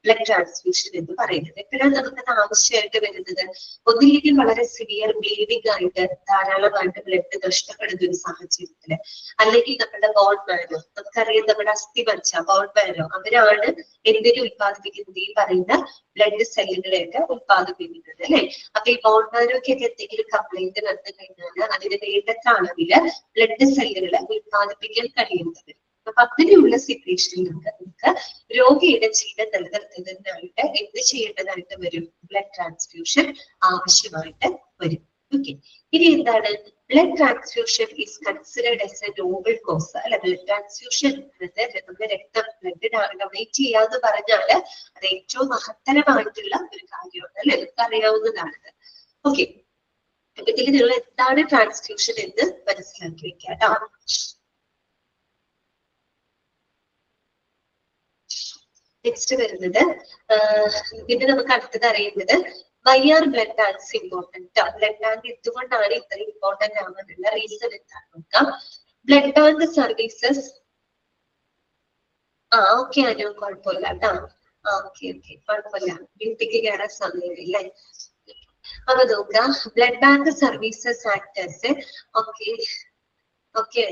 ബ്ലഡ് ട്രാൻസ്ഫ്യൂഷൻ എന്ന് പറയുന്നത്. എപ്പോഴാണ് നമുക്കത് ആവശ്യമായിട്ട് വരുന്നത്? ഒന്നില്ലെങ്കിൽ വളരെ സിവിയർ ബ്ലീഡിംഗ് ആയിട്ട് ധാരാളമായിട്ട് ബ്ലഡ് നഷ്ടപ്പെടുന്ന ഒരു സാഹചര്യത്തില്, അല്ലെങ്കിൽ നമ്മുടെ ബോൺ മാരോ, നമുക്കറിയാം നമ്മുടെ അസ്ഥിമജ്ജ, ബോൺ മാരോ, അവരാണ് എന്തിനു ഉത്പാദിപ്പിക്കുന്നത്? ഈ പറയുന്ന ബ്ലഡ് സെല്ലുകളെയൊക്കെ ഉത്പാദിപ്പിക്കുന്നത് അല്ലെ. അപ്പൊ ഈ ബോൺ മാരോക്കൊക്കെ എന്തെങ്കിലും കംപ്ലൈന്റ് വന്നു കഴിഞ്ഞാൽ അതിന് വേണ്ടത്ര അളവില് ബ്ലഡ് സെല്ലുകളെ ഉത്പാദിപ്പിക്കാൻ കഴിയുന്നത്. അപ്പൊ അങ്ങനെയുള്ള സിറ്റുവേഷനിൽ നമുക്ക് രോഗിയുടെ ജീവൻ നിലനിർത്തുന്നതിനായിട്ട് എന്ത് ചെയ്യേണ്ടതായിട്ട് വരും? ബ്ലഡ് ട്രാൻസ്ഫ്യൂഷൻ ആവശ്യമായിട്ട് വരും. ഓക്കെ, ഇനി എന്താണ് blood transfusion is considered as a noble cause അല്ലെ. ബ്ലഡ് ട്രാൻസ്ഫ്യൂഷൻ നമ്മുടെ രക്തം ബ്ലഡ് ഡൊണേറ്റ് ചെയ്യാന്ന് പറഞ്ഞാല് അത് ഏറ്റവും മഹത്തരമായിട്ടുള്ള ഒരു കാര്യമാണ് അല്ലെ, നമുക്ക് അറിയാവുന്നതാണ്. ഓക്കെ, അപ്പൊ ഇതിൽ നിങ്ങൾ എന്താണ് ട്രാൻസ്ഫ്യൂഷൻ എന്ന് മനസ്സിലാക്കി വെക്കാം കേട്ടോ. നെക്സ്റ്റ് വരുന്നത് പിന്നെ നമുക്ക് അടുത്തത് അറിയുന്നത് why are blood banks important. Blood bank എന്തുകൊണ്ടാണ് ഇത്ര ഇമ്പോർട്ടന്റ് ആവാനുള്ള റീസൺ എന്താണ് നോക്കാം. Blood bank services okay Anu, കുഴപ്പമില്ല കേട്ടോ. ഓക്കെ കുഴപ്പമില്ല, വീട്ടിലേക്ക് കയറാൻ സമയമില്ലേ. അപ്പൊ നോക്കാം, blood bank services actors. Okay,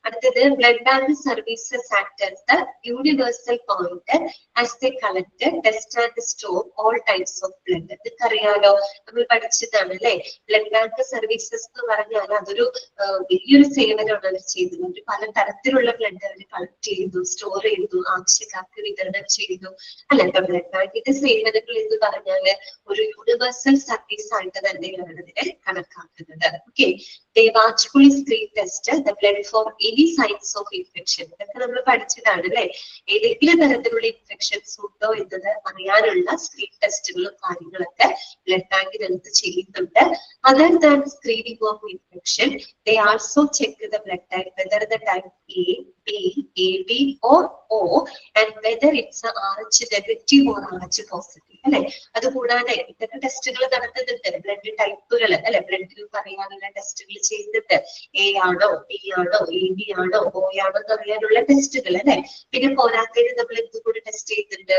അടുത്തത് blood bank services act as the universal point as they collect, test and store all types of blood. ഇതൊക്കെ അറിയാലോ, നമ്മൾ പഠിച്ചതാണ് അല്ലെ. ബ്ലഡ് ബാങ്ക് സർവീസസ് എന്ന് പറഞ്ഞാൽ അതൊരു വലിയൊരു സേവനമാണ് അവർ ചെയ്യുന്നത്. അവർ പല തരത്തിലുള്ള ബ്ലഡ് അവർ കളക്ട് ചെയ്യുന്നു, സ്റ്റോർ ചെയ്യുന്നു, ആവശ്യക്കാർക്ക് വിതരണം ചെയ്യുന്നു അല്ലെ. ഇപ്പൊ ബ്ലഡ് ബാങ്കിന്റെ സേവനങ്ങൾ എന്ന് പറഞ്ഞാല് ഒരു യൂണിവേഴ്സൽ സർവീസ് ആയിട്ട് തന്നെയാണ് ഇതിനെ കണക്കാക്കുന്നത്. Okay, they watchfully screen test the blood for any signs of infection. ഇതൊക്കെ നമ്മൾ പഠിച്ചതാണ് അല്ലെ. ഏതെങ്കിലും തരത്തിലുള്ള ഇൻഫെക്ഷൻസ് ഉണ്ടോ എന്നത് അറിയാനുള്ള സ്ക്രീൻ ടെസ്റ്റുകളും കാര്യങ്ങളൊക്കെ ബ്ലഡ് ബാങ്കിനകത്ത് ചെയ്യുന്നുണ്ട്. Other than screening of infection, they also check the blood type, whether the type A, B, AB or O, and whether it's a RH negative or RH positive അല്ലെ. അതുകൂടാതെ ഇതൊക്കെ ടെസ്റ്റുകൾ നടത്തുന്നുണ്ട്. ബ്ലഡ് ടൈപ്പുകൾ അല്ലെ, blood group അറിയാനുള്ള ടെസ്റ്റുകൾ ചെയ്യുന്നുണ്ട്. A ആണോ, ബി ആണോ, എ ബി ആണോ, ഒ ആണോ എന്ന് അറിയാനുള്ള ടെസ്റ്റുകൾ അല്ലെ. പിന്നെ പോരാത്തതിന് നമ്മൾ എന്തും കൂടി ടെസ്റ്റ് ചെയ്യുന്നുണ്ട്,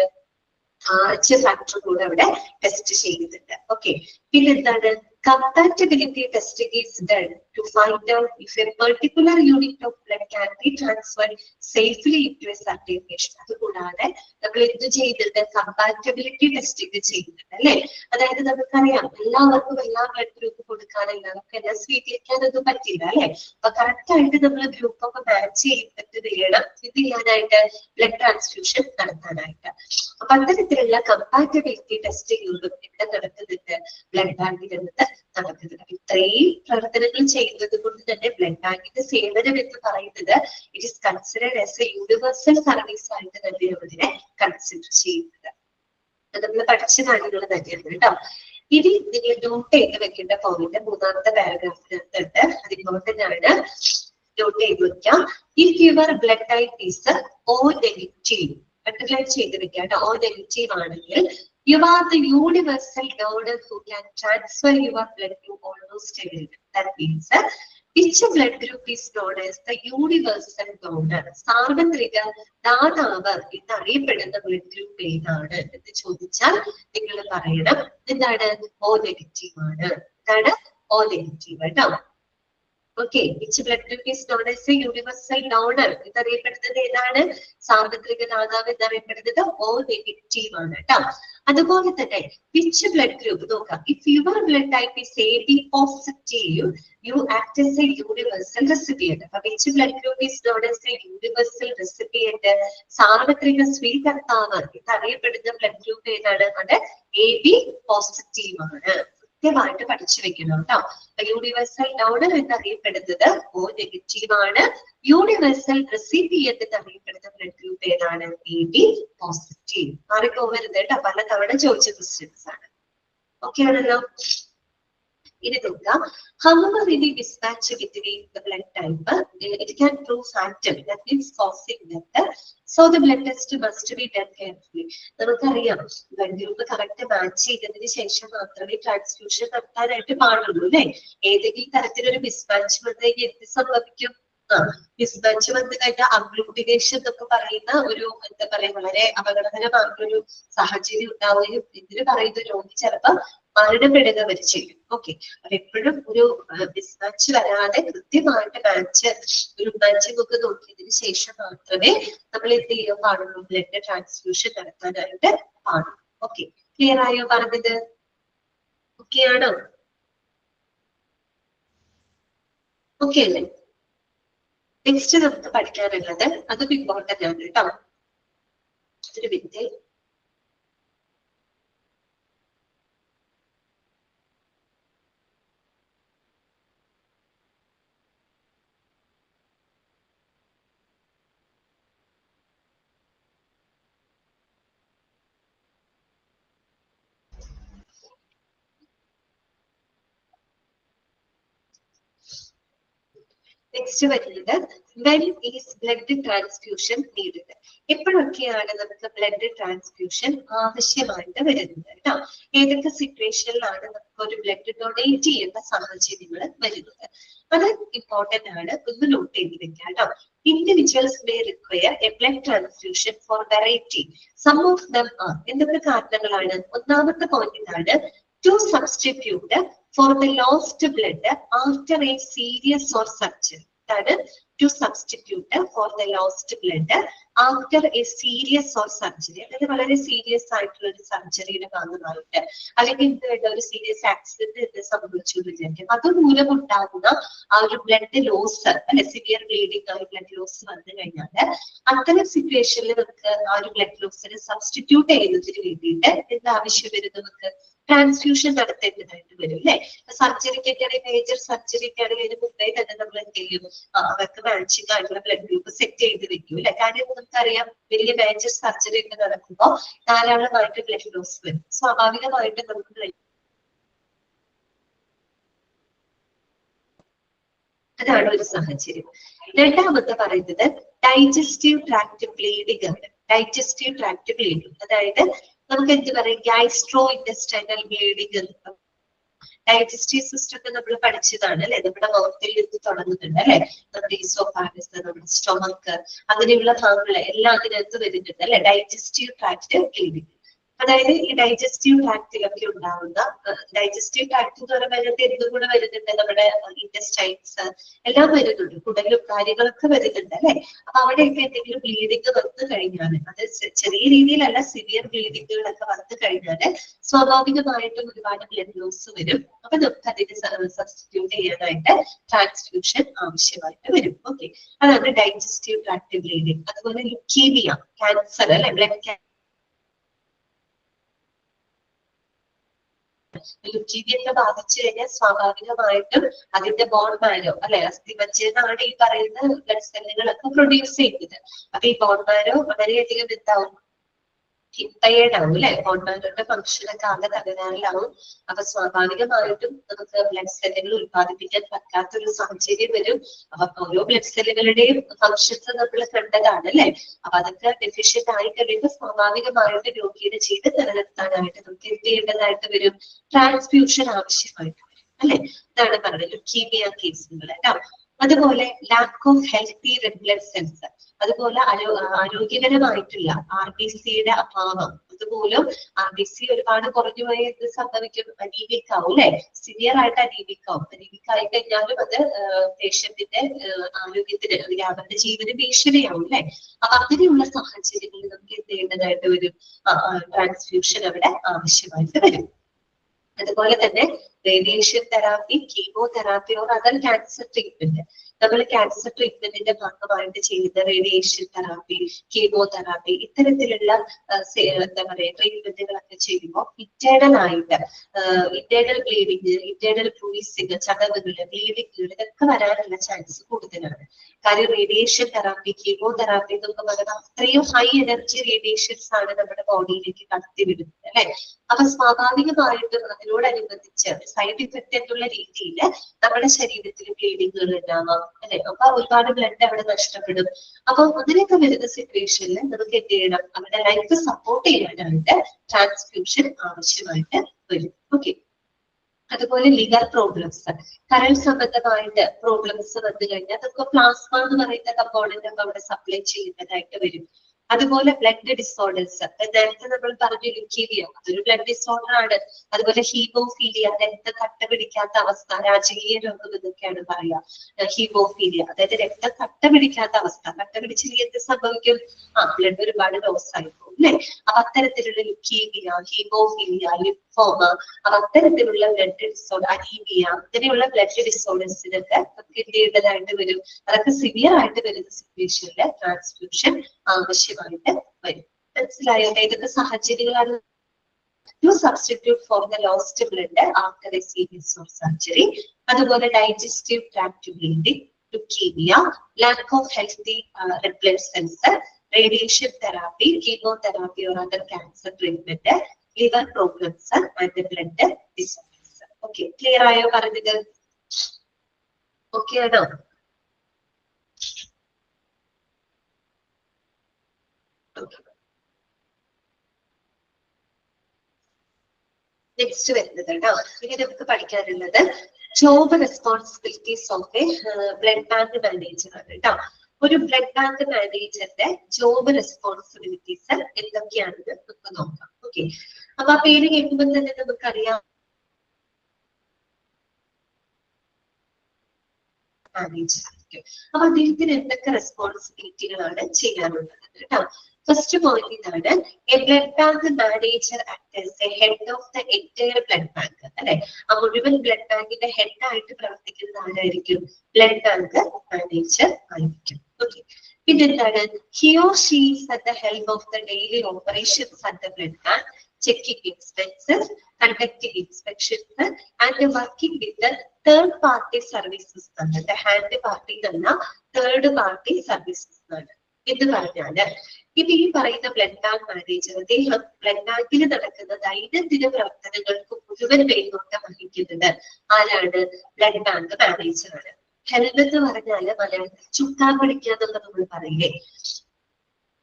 RH ഫാക്ടർ കൂടെ അവിടെ ടെസ്റ്റ് ചെയ്യുന്നുണ്ട്. ഓക്കെ, പിന്നെന്താണ് compatibility testing is done to find out if a particular unit of blood can be transferred safely into a certain patient. അതുകൂടാതെ നമ്മൾ എന്ത് ചെയ്യുന്നുണ്ട്, കമ്പാറ്റബിലിറ്റി ടെസ്റ്റിംഗ് ചെയ്യുന്നുണ്ട് അല്ലെ. അതായത് നമുക്കറിയാം എല്ലാവർക്കും എല്ലാ ബ്ലഡ് ഗ്രൂപ്പ് കൊടുക്കാൻ, എല്ലാവർക്കും എല്ലാം സ്വീകരിക്കാനൊന്നും പറ്റില്ല അല്ലെ. അപ്പൊ കറക്റ്റ് ആയിട്ട് നമ്മൾ ഗ്രൂപ്പ് ഒക്കെ മാച്ച് ചെയ്തിട്ട് വേണം ഇത് ചെയ്യാനായിട്ട്, ബ്ലഡ് ട്രാൻസ്ഫ്യൂഷൻ നടത്താനായിട്ട്. അപ്പൊ അത്തരത്തിലുള്ള കമ്പാറ്റബിലിറ്റി ടെസ്റ്റിംഗുകളും ഇവിടെ നടക്കുന്നുണ്ട്, ബ്ലഡ് ബാങ്കിനകത്ത് നടക്കുന്നുണ്ട്. ഇത്രയും പ്രവർത്തനങ്ങൾ ചെയ്യുന്നത് കൊണ്ട് തന്നെ ബ്ലഡ് ബാങ്കിന്റെ സേവനം എന്ന് പറയുന്നത് it is considered as a universal service ആയിട്ട് തന്നെയാണ് ഇതിനെ കൺസിഡർ ചെയ്യുന്നത്. അത് നമ്മൾ പഠിച്ച കാര്യങ്ങൾ തന്നെയാണ് കേട്ടോ. ഇനി നിങ്ങൾ നോട്ട് ചെയ്ത് വെക്കേണ്ട പോയിന്റ് മൂന്നാമത്തെ പാരഗ്രാഫിനകത്തുണ്ട്, അത് ഇമ്പോർട്ടന്റ് ആണ്, നോട്ട് ചെയ്ത് വെക്കാം. If your blood type is O negative, underline ചെയ്ത് വെക്കാം കേട്ടോ. O നെഗറ്റീവ് ആണെങ്കിൽ you are the universal donor who can transfer your blood to almost everyone. That means which blood group is known as the universal donor? സാർവത്രിക ദാതാവ് എന്നറിയപ്പെടുന്ന blood group ഏതാണ് എന്ന് ചോദിച്ചാൽ നിങ്ങൾ പറയണം എന്താണ്? O നെഗറ്റീവ് ആണ്. എന്താണ്? O നെഗറ്റീവ് കേട്ടോ. Okay, which blood group is known as a universal donor എന്നറിയപ്പെടുന്നത് ഏതാണ്? സാർവത്രിക ദാതാവ് എന്നറിയപ്പെടുന്നത് O നെഗറ്റീവ് ആണ് കേട്ടോ. അതുപോലെ തന്നെ വിച്ച് ബ്ലഡ് ഗ്രൂപ്പ് നോക്കാം, if your blood type is AB positive you act as a universal recipient. അപ്പൊ which blood group is known as a universal recipient? സാർവത്രിക സ്വീകർത്താവ് എന്നറിയപ്പെടുന്ന ബ്ലഡ് ഗ്രൂപ്പ് ഏതാണ്? അത് AB പോസിറ്റീവ് ആണ്. കൃത്യമായിട്ട് പഠിച്ചു വെക്കണം കേട്ടോ. യൂണിവേഴ്സൽ ഡോണർ എന്നറിയപ്പെടുന്നത് O നെഗറ്റീവ് ആണ്. യൂണിവേഴ്സൽ റെസിപ്പിയന്റ് എന്നറിയപ്പെടുന്ന ബ്ലഡ് ഗ്രൂപ്പ് ഏതാണ്? AB positive. മാറിപ്പോകരുത് കേട്ടോ, പല തവണ ചോദിച്ച ക്വസ്റ്റ്യൻസ് ആണ്. ഓക്കെ ആണല്ലോ. ഇനി നോക്കാം, however any mismatch between the blood type it can prove phantom, that means causing death, so the blood test must be done carefully. നമുക്കറിയാം ബ്ലഡ് ഗ്രൂപ്പ് കറക്റ്റ് മാച്ച് ചെയ്തതിന് ശേഷം മാത്രമേ ട്രാൻസ്ഫ്യൂഷൻ നടത്താനായിട്ട് പാടുള്ളൂ അല്ലെ. ഏതെങ്കിലും തരത്തിലൊരു മിസ്മാച്ച് വന്നു കഴിഞ്ഞാൽ എന്ത് സംഭവിക്കും? മിസ്മാച്ച് വന്നു കഴിഞ്ഞാൽ അഗ്ലൂട്ടിനേഷൻ എന്നൊക്കെ പറയുന്ന ഒരു എന്താ പറയാ വളരെ അപകടകരമായിട്ടുള്ളൊരു സാഹചര്യം ഉണ്ടാവുകയും ഇതിന് പറയുന്ന രോഗി ചിലപ്പോൾ മരണപ്പെടുക വരെ ചെയ്യും. ഓക്കെ, അപ്പൊ എപ്പോഴും ഒരു മിസ്മാച്ച് വരാതെ കൃത്യമായിട്ട് ഒരു മാച്ചിങ് ഒക്കെ നോക്കിയതിന് ശേഷം മാത്രമേ നമ്മൾ എന്ത് ചെയ്യാൻ പാടുള്ളൂ? ബ്ലഡ് ട്രാൻസ്ഫ്യൂഷൻ നടത്താനായിട്ട് പാടുള്ളൂ. ഓക്കെ, ക്ലിയർ ആയോ പറഞ്ഞത്? ഓക്കെ ആണോ? ഓക്കെ അല്ലേ? നെക്സ്റ്റ് നമുക്ക് പഠിക്കാനുള്ളത് അതും ഇമ്പോർട്ടന്റ് ആണ് കേട്ടോ. ഒരു മിനിറ്റ്. നെക്സ്റ്റ് വരുന്നത് when is blood transfusion needed? എപ്പോഴൊക്കെയാണ് നമുക്ക് ബ്ലഡ് ട്രാൻസ്ഫ്യൂഷൻ ആവശ്യമായിട്ട് വരുന്നത് കേട്ടോ. ഏതൊക്കെ സിറ്റുവേഷനിലാണ് നമുക്ക് ഒരു ബ്ലഡ് ഡൊണേറ്റ് ചെയ്യേണ്ട സാഹചര്യങ്ങൾ വരുന്നത്? അത് ഇമ്പോർട്ടന്റ് ആണ്, ഒന്ന് നോട്ട് ചെയ്ത് വെക്കാം കേട്ടോ. Individuals may require a blood transfusion for variety. Some of them are. എന്തൊക്കെ കാരണങ്ങളാണ്? ഒന്നാമത്തെ പോയിന്റ് ഇതാണ്, to substitute for the lost blood after a serious or surgery. To substitute for the lost blood after a serious or surgery. അതായത് വളരെ serious ആയിട്ടുള്ള ഒരു സർജറിയുടെ ഭാഗമായിട്ട് അല്ലെങ്കിൽ ഒരു സീരിയസ് ആക്സിഡന്റ് സംഭവിച്ചു എന്ന് വിചാരിക്കും. അതുമൂലം ഉണ്ടാകുന്ന ആ ഒരു ബ്ലഡ് ലോസ് അല്ലെ, സിവിയർ ബ്ലീഡിംഗ് ആ ഒരു ബ്ലഡ് ലോസ് വന്നു കഴിഞ്ഞാൽ അത്തരം സിറ്റുവേഷനിൽ നമുക്ക് ആ ഒരു ബ്ലഡ് ലോസിനെ സബ്സ്റ്റിറ്റ്യൂട്ട് ചെയ്യുന്നതിന് വേണ്ടിയിട്ട് എന്ത് ആവശ്യം വരും? നമുക്ക് ട്രാൻസ്ഫ്യൂഷൻ നടത്തേണ്ടതായിട്ട് വരും അല്ലെ. സർജറിക്കൊക്കെ മേജർ സർജറിക്ക് ആണെങ്കിൽ അതിന് മുമ്പേ തന്നെ നമ്മൾ എന്ത് ചെയ്യും? അവർക്ക് മാച്ചിങ് ആയിട്ടുള്ള ബ്ലഡ് ഗ്രൂപ്പ് സെറ്റ് ചെയ്ത് വെക്കും അല്ലെ. കാര്യം നമുക്കറിയാം വലിയ മേജർ സർജറി ഒക്കെ നടക്കുമ്പോൾ ധാരാളമായിട്ട് ബ്ലഡ് ലോസ് വരും. സ്വാഭാവികമായിട്ട് നമുക്ക് അതാണ് ഒരു സാഹചര്യം. രണ്ടാമത്തെ പറയുന്നത് ഡൈജസ്റ്റീവ് ട്രാക്ട് ബ്ലീഡിംഗ് ആണ്. ഡൈജസ്റ്റീവ് ട്രാക്ട് ബ്ലീഡിംഗ് അതായത് നമുക്ക് എന്ത് പറയും? Gastrointestinal bleeding. Digestive system ഒക്കെ നമ്മൾ പഠിച്ചതാണ് അല്ലെ. നമ്മുടെ മൗത്തിൽ നിന്ന് തുടങ്ങുന്നുണ്ട് അല്ലെ. നമ്മുടെ ഈസോഫാഗസ്, നമ്മുടെ സ്റ്റൊമക്ക്, അങ്ങനെയുള്ള ഭാഗങ്ങളെ എല്ലാം അതിനകത്ത് വരുന്നുണ്ട് അല്ലെ. ഡൈജസ്റ്റീവ് ട്രാക്ട് ബ്ലീഡിംഗ് അതായത് ഈ ഡൈജസ്റ്റീവ് ട്രാക്റ്റിലൊക്കെ ഉണ്ടാവുന്ന ഡൈജസ്റ്റീവ് ട്രാക്ട് എന്ന് പറയുമ്പോൾ എന്തും കൂടെ വരുന്നുണ്ട്, നമ്മുടെ ഇൻറ്റസ്റ്റൈൻസ് എല്ലാം വരുന്നുണ്ട്, കുടലും കാര്യങ്ങളൊക്കെ വരുന്നുണ്ട് അല്ലെ. അപ്പൊ അവിടെയൊക്കെ എന്തെങ്കിലും ബ്ലീഡിങ് വന്നു കഴിഞ്ഞാൽ, അത് ചെറിയ രീതിയിലല്ല, സിവിയർ ബ്ലീഡിങ്ങുകളൊക്കെ വന്നു കഴിഞ്ഞാൽ സ്വാഭാവികമായിട്ടും ഒരുപാട് ബ്ലഡ് ലോസ് വരും. അപ്പൊ നമുക്ക് അതിന് സബ്സ്റ്റിറ്റ്യൂട്ട് ചെയ്യാനായിട്ട് ട്രാൻസ്ഫ്യൂഷൻ ആവശ്യമായിട്ട് വരും. ഓക്കെ, അതാണ് ഡൈജസ്റ്റീവ് ട്രാക്ട് ബ്ലീഡിങ്. അതുപോലെ ലുക്കീമിയ, ക്യാൻസർ അല്ലെ, ബ്ലഡ് ലുക്കീമിയൊക്കെ ബാധിച്ചു കഴിഞ്ഞാൽ സ്വാഭാവികമായിട്ടും അതിന്റെ ബോൺ മാരോ അല്ലെ, അസ്ഥിമജ്ജയാണ് ഈ പറയുന്ന ബ്ലഡ് സെല്ലുകളൊക്കെ പ്രൊഡ്യൂസ് ചെയ്യുന്നത്. അപ്പൊ ഈ ബോൺ മാരോ വളരെയധികം എന്താവും? ഇമ്പയർഡ് ആവും അല്ലെ. ബോൺ മാരോയുടെ ഫംഗ്ഷനൊക്കെ ആകെ തകരാറിലാവും. അപ്പൊ സ്വാഭാവികമായിട്ടും നമുക്ക് ബ്ലഡ് സെല്ലുകൾ ഉത്പാദിപ്പിക്കാൻ പറ്റാത്തൊരു സാഹചര്യം വരും. അപ്പൊ ഓരോ ബ്ലഡ് സെല്ലുകളുടെയും ഫംഗ്ഷൻസ് നമ്മൾ കണ്ടതാണ് അല്ലെ. അപ്പൊ അതൊക്കെ ഡെഫിഷ്യന്റ് ആയി കഴിയുമ്പോൾ സ്വാഭാവികമായിട്ട് രോഗിയുടെ ജീവൻ നിലനിർത്താനായിട്ട് നമുക്ക് എന്ത് ചെയ്യേണ്ടതായിട്ട് വരും? ട്രാൻസ്ഫ്യൂഷൻ ആവശ്യമായിട്ട് വരും അല്ലെ. ഇതാണ് പറയുന്നത് ലുക്കീമിയ കേസുകൾ കേട്ടോ. അതുപോലെ lack of healthy red blood cells, അതുപോലെ ആരോഗ്യകരമായിട്ടുള്ള RBCയുടെ അഭാവം, അതുപോലും RBC ഒരുപാട് കുറഞ്ഞു പോയ എന്ത് സംഭവിക്കും? അനീമിക് ആവും അല്ലെ? സിവിയർ ആയിട്ട് അനീമിക് ആവും. അനീമിക് ആയി കഴിഞ്ഞാലും അത് പേഷ്യന്റിന്റെ ആരോഗ്യത്തിന് അല്ലെങ്കിൽ അവരുടെ ജീവന് ഭീഷണിയാവും അല്ലെ? അപ്പൊ അങ്ങനെയുള്ള സാഹചര്യങ്ങളിൽ നമുക്ക് എന്ത് ചെയ്യേണ്ടതായിട്ട് വരും? ട്രാൻസ്ഫ്യൂഷൻ അവിടെ ആവശ്യമായിട്ട് വരും. അതുപോലെ തന്നെ radiation therapy, chemotherapy or other cancer treatment. നമ്മൾ ക്യാൻസർ ട്രീറ്റ്മെന്റിന്റെ ഭാഗമായിട്ട് ചെയ്യുന്ന റേഡിയേഷൻ തെറാപ്പി, കീമോതെറാപ്പി ഇത്തരത്തിലുള്ള എന്താ പറയാ ട്രീറ്റ്മെന്റുകളൊക്കെ ചെയ്യുമ്പോൾ ഇന്റേണൽ ബ്ലീഡിങ്, ഇന്റേണൽ ബ്രൂയിസിങ്, ചതവുകള്, ബ്ലീഡിങ്ങുകൾ ഇതൊക്കെ വരാനുള്ള ചാൻസ് കൂടുതലാണ്. കാര്യം റേഡിയേഷൻ തെറാപ്പി, കീമോതെറാപ്പി എന്നൊക്കെ പറയുന്നത് അത്രയും ഹൈ എനർജി റേഡിയേഷൻസ് ആണ് നമ്മുടെ ബോഡിയിലേക്ക് കടത്തിവിടുന്നത് അല്ലെ? അപ്പൊ സ്വാഭാവികമായിട്ടും അതിനോടനുബന്ധിച്ച് സൈഡ് ഇഫക്റ്റ് എന്നുള്ള രീതിയിൽ നമ്മുടെ ശരീരത്തിൽ ബ്ലീഡിങ്ങുകൾ ഉണ്ടാവാം അല്ലെ? അപ്പൊ ഒരുപാട് ബ്ലഡ് അവിടെ നഷ്ടപ്പെടും. അപ്പൊ അങ്ങനെയൊക്കെ വരുന്ന സിറ്റുവേഷനിൽ നമുക്ക് എന്ത് ചെയ്യണം? അവരുടെ ലൈഫ് സപ്പോർട്ട് ചെയ്യാനായിട്ട് ട്രാൻസ്ഫ്യൂഷൻ ആവശ്യമായിട്ട് വരും. ഓക്കെ. അതുപോലെ ലിവർ പ്രോബ്ലംസ്, കരൾ സംബന്ധമായിട്ട് പ്രോബ്ലംസ് വന്നു കഴിഞ്ഞാൽ അതൊക്കെ പ്ലാസ്മ എന്ന് പറയുന്ന കമ്പോണന്റ് ഒക്കെ അവിടെ സപ്ലൈ ചെയ്യുന്നതായിട്ട് വരും. അതുപോലെ ബ്ലഡ് ഡിസോർഡേഴ്സ്, നേരത്തെ നമ്മൾ പറഞ്ഞു ലുക്കീമിയ, അതൊരു ബ്ലഡ് ഡിസോർഡർ ആണ്. അതുപോലെ ഹീമോഫീലിയ, രക്തം കട്ട പിടിക്കാത്ത അവസ്ഥ, രാജകീയ രോഗം എന്നൊക്കെയാണ് പറയാ. ഹീമോഫീലിയ അതായത് രക്തം കട്ട പിടിക്കാത്ത അവസ്ഥ. കട്ട പിടിച്ചില്ലെങ്കിൽ എന്ത് സംഭവിക്കും? ബ്ലഡ് ഒരുപാട് ലോസ് ആയി പോകും അല്ലെ? അപ്പൊ അത്തരത്തിലുള്ള ലുക്കീമിയ, ഹീമോഫീലിയ, ലിംഫോമ, അപ്പൊ അത്തരത്തിലുള്ള ബ്ലഡ് ഡിസോർഡർ, അനീമിയ, ഇങ്ങനെയുള്ള ബ്ലഡ് ഡിസോർഡേഴ്സിനൊക്കെ നമുക്ക് എന്ത് ചെയ്യേണ്ടതായിട്ട് വരും? അതൊക്കെ സിവിയർ ആയിട്ട് വരുന്ന സിറ്റുവേഷനിൽ ട്രാൻസ്ഫ്യൂഷൻ ആവശ്യമായിട്ട് വരും. മനസ്സിലായോ? ഇതൊക്കെ സാഹചര്യങ്ങളാണ്. To substitute for the lost blood after a serious surgery. അതുപോലെ digestive tract bleeding, leukemia, lack of healthy red blood cells, radiation therapy, chemotherapy or other cancer treatment, liver problems and blood disorders. Okay, clear ആയോ പറഞ്ഞത്? Okay ആണോ? Next വരുന്നത് കേട്ടോ. ഇനി നമുക്ക് പഠിക്കാനുള്ളത് job responsibilities of A blood bank manager ആണ് കേട്ടോ. ഒരു ബ്ലഡ് ബാങ്ക് മാനേജറിന്റെ ജോബ് റെസ്പോൺസിബിലിറ്റീസ് എന്തൊക്കെയാണെന്ന് നമുക്ക് നോക്കാം. ഓക്കെ. അപ്പൊ ആ പേര് കേൾക്കുമ്പോൾ തന്നെ നമുക്കറിയാം മാനേജർ. അപ്പൊ അദ്ദേഹത്തിന് എന്തൊക്കെ റെസ്പോൺസിബിലിറ്റികളാണ് ചെയ്യാനുള്ളത് കേട്ടോ. ഫസ്റ്റ് പോയിന്റ് ഇതാണ്, A blood bank manager act A head of the entire blood bank അല്ലെ? ആ മുഴുവൻ ബ്ലഡ് ബാങ്കിന്റെ ഹെഡ് ആയിട്ട് പ്രവർത്തിക്കുന്നത് ആരായിരിക്കും? ബ്ലഡ് ബാങ്ക് മാനേജർ ആയിരിക്കും. ഓക്കെ. പിന്നെന്താണ്? He or she is at the help of the daily operations at the blood bank, checking expenses, conducting inspections, and working with the third party services. The hand party അല്ല, third party services ആണ്. എന്ന് പറഞ്ഞാല് ഇത് ഈ പറയുന്ന blood bank manager അദ്ദേഹം blood ബാങ്കിൽ നടക്കുന്ന ദൈനംദിന പ്രവർത്തനങ്ങൾക്ക് മുഴുവൻ മേൽനോട്ടം വഹിക്കുന്നത് ആരാണ്? ബ്ലഡ് ബാങ്ക് മാനേജർ ആണ്. ഹെൽപ്പ് എന്ന് പറഞ്ഞാല് മലയാളത്തിൽ ചുക്കാൻ പിടിക്കുക എന്നുള്ള നമ്മൾ പറയില്ലേ?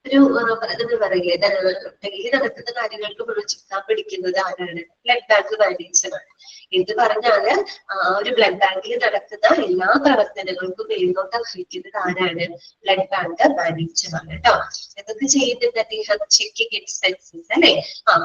ഒരു പറയില്ലേ, ഡെയിലി നടക്കുന്ന കാര്യങ്ങൾക്ക് മുഴുവൻ ചുക്കാൻ പിടിക്കുന്നത് ആരാണ്? ബ്ലഡ് ബാങ്ക് മാനേജറാണ്. എന്ന് പറഞ്ഞാല് ഒരു ബ്ലഡ് ബാങ്കിൽ നടക്കുന്ന എല്ലാ പ്രവർത്തനങ്ങൾക്കും മേൽനോട്ടം വഹിക്കുന്നത് ആരാണ്? ബ്ലഡ് ബാങ്ക് മാനേജറാണ് കേട്ടോ. എന്തൊക്കെ ചെയ്യുന്നുണ്ട് അദ്ദേഹം? ചെക്കിങ് എക്സ്പെൻസസ് അല്ലെ?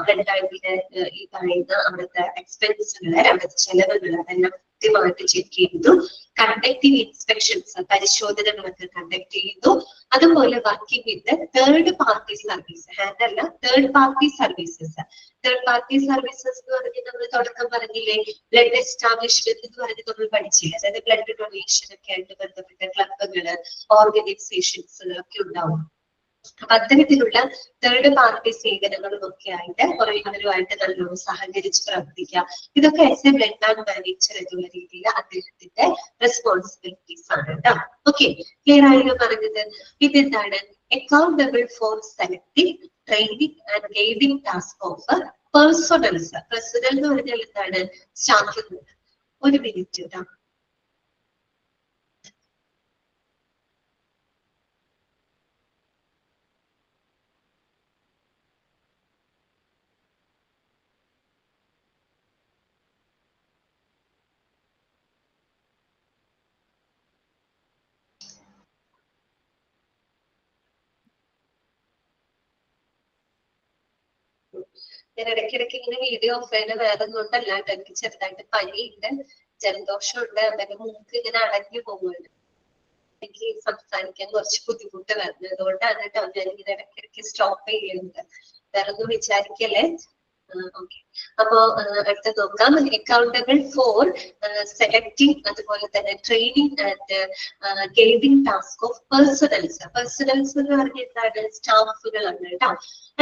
ബ്ലഡ് ബാങ്കിന് ഈ പറയുന്ന അവിടുത്തെ എക്സ്പെൻസുകള്, അവിടുത്തെ ചെലവുകൾ അതെല്ലാം കൃത്യമായിട്ട് ചെക്ക് ചെയ്യുന്നു. കണ്ടക്ടിങ് ഇൻസ്പെക്ഷൻസ്, പരിശോധനകളൊക്കെ കണ്ടക്ട് ചെയ്യുന്നു. അതുപോലെ working with third party service, hand അല്ല, third party services. Third party services എന്ന് പറഞ്ഞാൽ നമ്മൾ തുടക്കം പറഞ്ഞില്ലേ, ബ്ലഡ് എസ്റ്റാബ്ലിഷ്മെന്റ് എന്ന് പറഞ്ഞ് നമ്മൾ പഠിച്ചില്ലേ? അതായത് ബ്ലഡ് ഡൊണേഷൻ ഒക്കെ ആയിട്ട് ബന്ധപ്പെട്ട ക്ലബുകള്, ഓർഗനൈസേഷൻസ് ഒക്കെ ഉണ്ടാവും. അപ്പൊ അത്തരത്തിലുള്ള തേർഡ് പാർട്ടി സേവനങ്ങളും ഒക്കെ ആയിട്ട് കുറെ അവരുമായിട്ട് നല്ലോണം സഹകരിച്ച് പ്രവർത്തിക്കാം. ഇതൊക്കെ as A blood bank manager എന്നുള്ള രീതിയിൽ അദ്ദേഹത്തിന്റെ റെസ്പോൺസിബിലിറ്റീസ് ആണ് കേട്ടോ. ഓക്കെ, ക്ലിയർ ആയിരുന്നു പറഞ്ഞത്. പിന്നെന്താണ്? Accountable four selecting, training and guiding task of personnels. Personal എന്ന് പറഞ്ഞാൽ എന്താണ്? സ്റ്റാഫ്. ഒരു മിനിറ്റ് കേട്ടോ. ഞാൻ ഇടയ്ക്കിടയ്ക്ക് ഇങ്ങനെ വീഡിയോ ഓഫ് ചെയ്യുന്ന വേറെ കൊണ്ടല്ല കേട്ടോ, എനിക്ക് ചെറുതായിട്ട് പനിയുണ്ട്, ജലദോഷമുണ്ട്, അതൊക്കെ മൂക്ക് ഇങ്ങനെ അടഞ്ഞു പോകുന്നുണ്ട്. എനിക്ക് സംസാരിക്കാൻ കുറച്ച് ബുദ്ധിമുട്ട് വരുന്നത്, അതുകൊണ്ടാണ് കേട്ടോ ഞാനിങ്ങനെ ഇടയ്ക്കിടയ്ക്ക് സ്റ്റോപ്പ് ചെയ്യുന്നത്. വേറെ ഒന്നും വിചാരിക്കല്ലേ. ഓക്കെ, അപ്പോ അടുത്ത നോക്കാം. അക്കൗണ്ടബിൾ ഫോർ സെലക്ടിങ്, അതുപോലെ തന്നെ training and guiding task of personnels. Personnels എന്ന് പറഞ്ഞ എന്താണ്? സ്റ്റാഫുകളാണ് കേട്ടോ.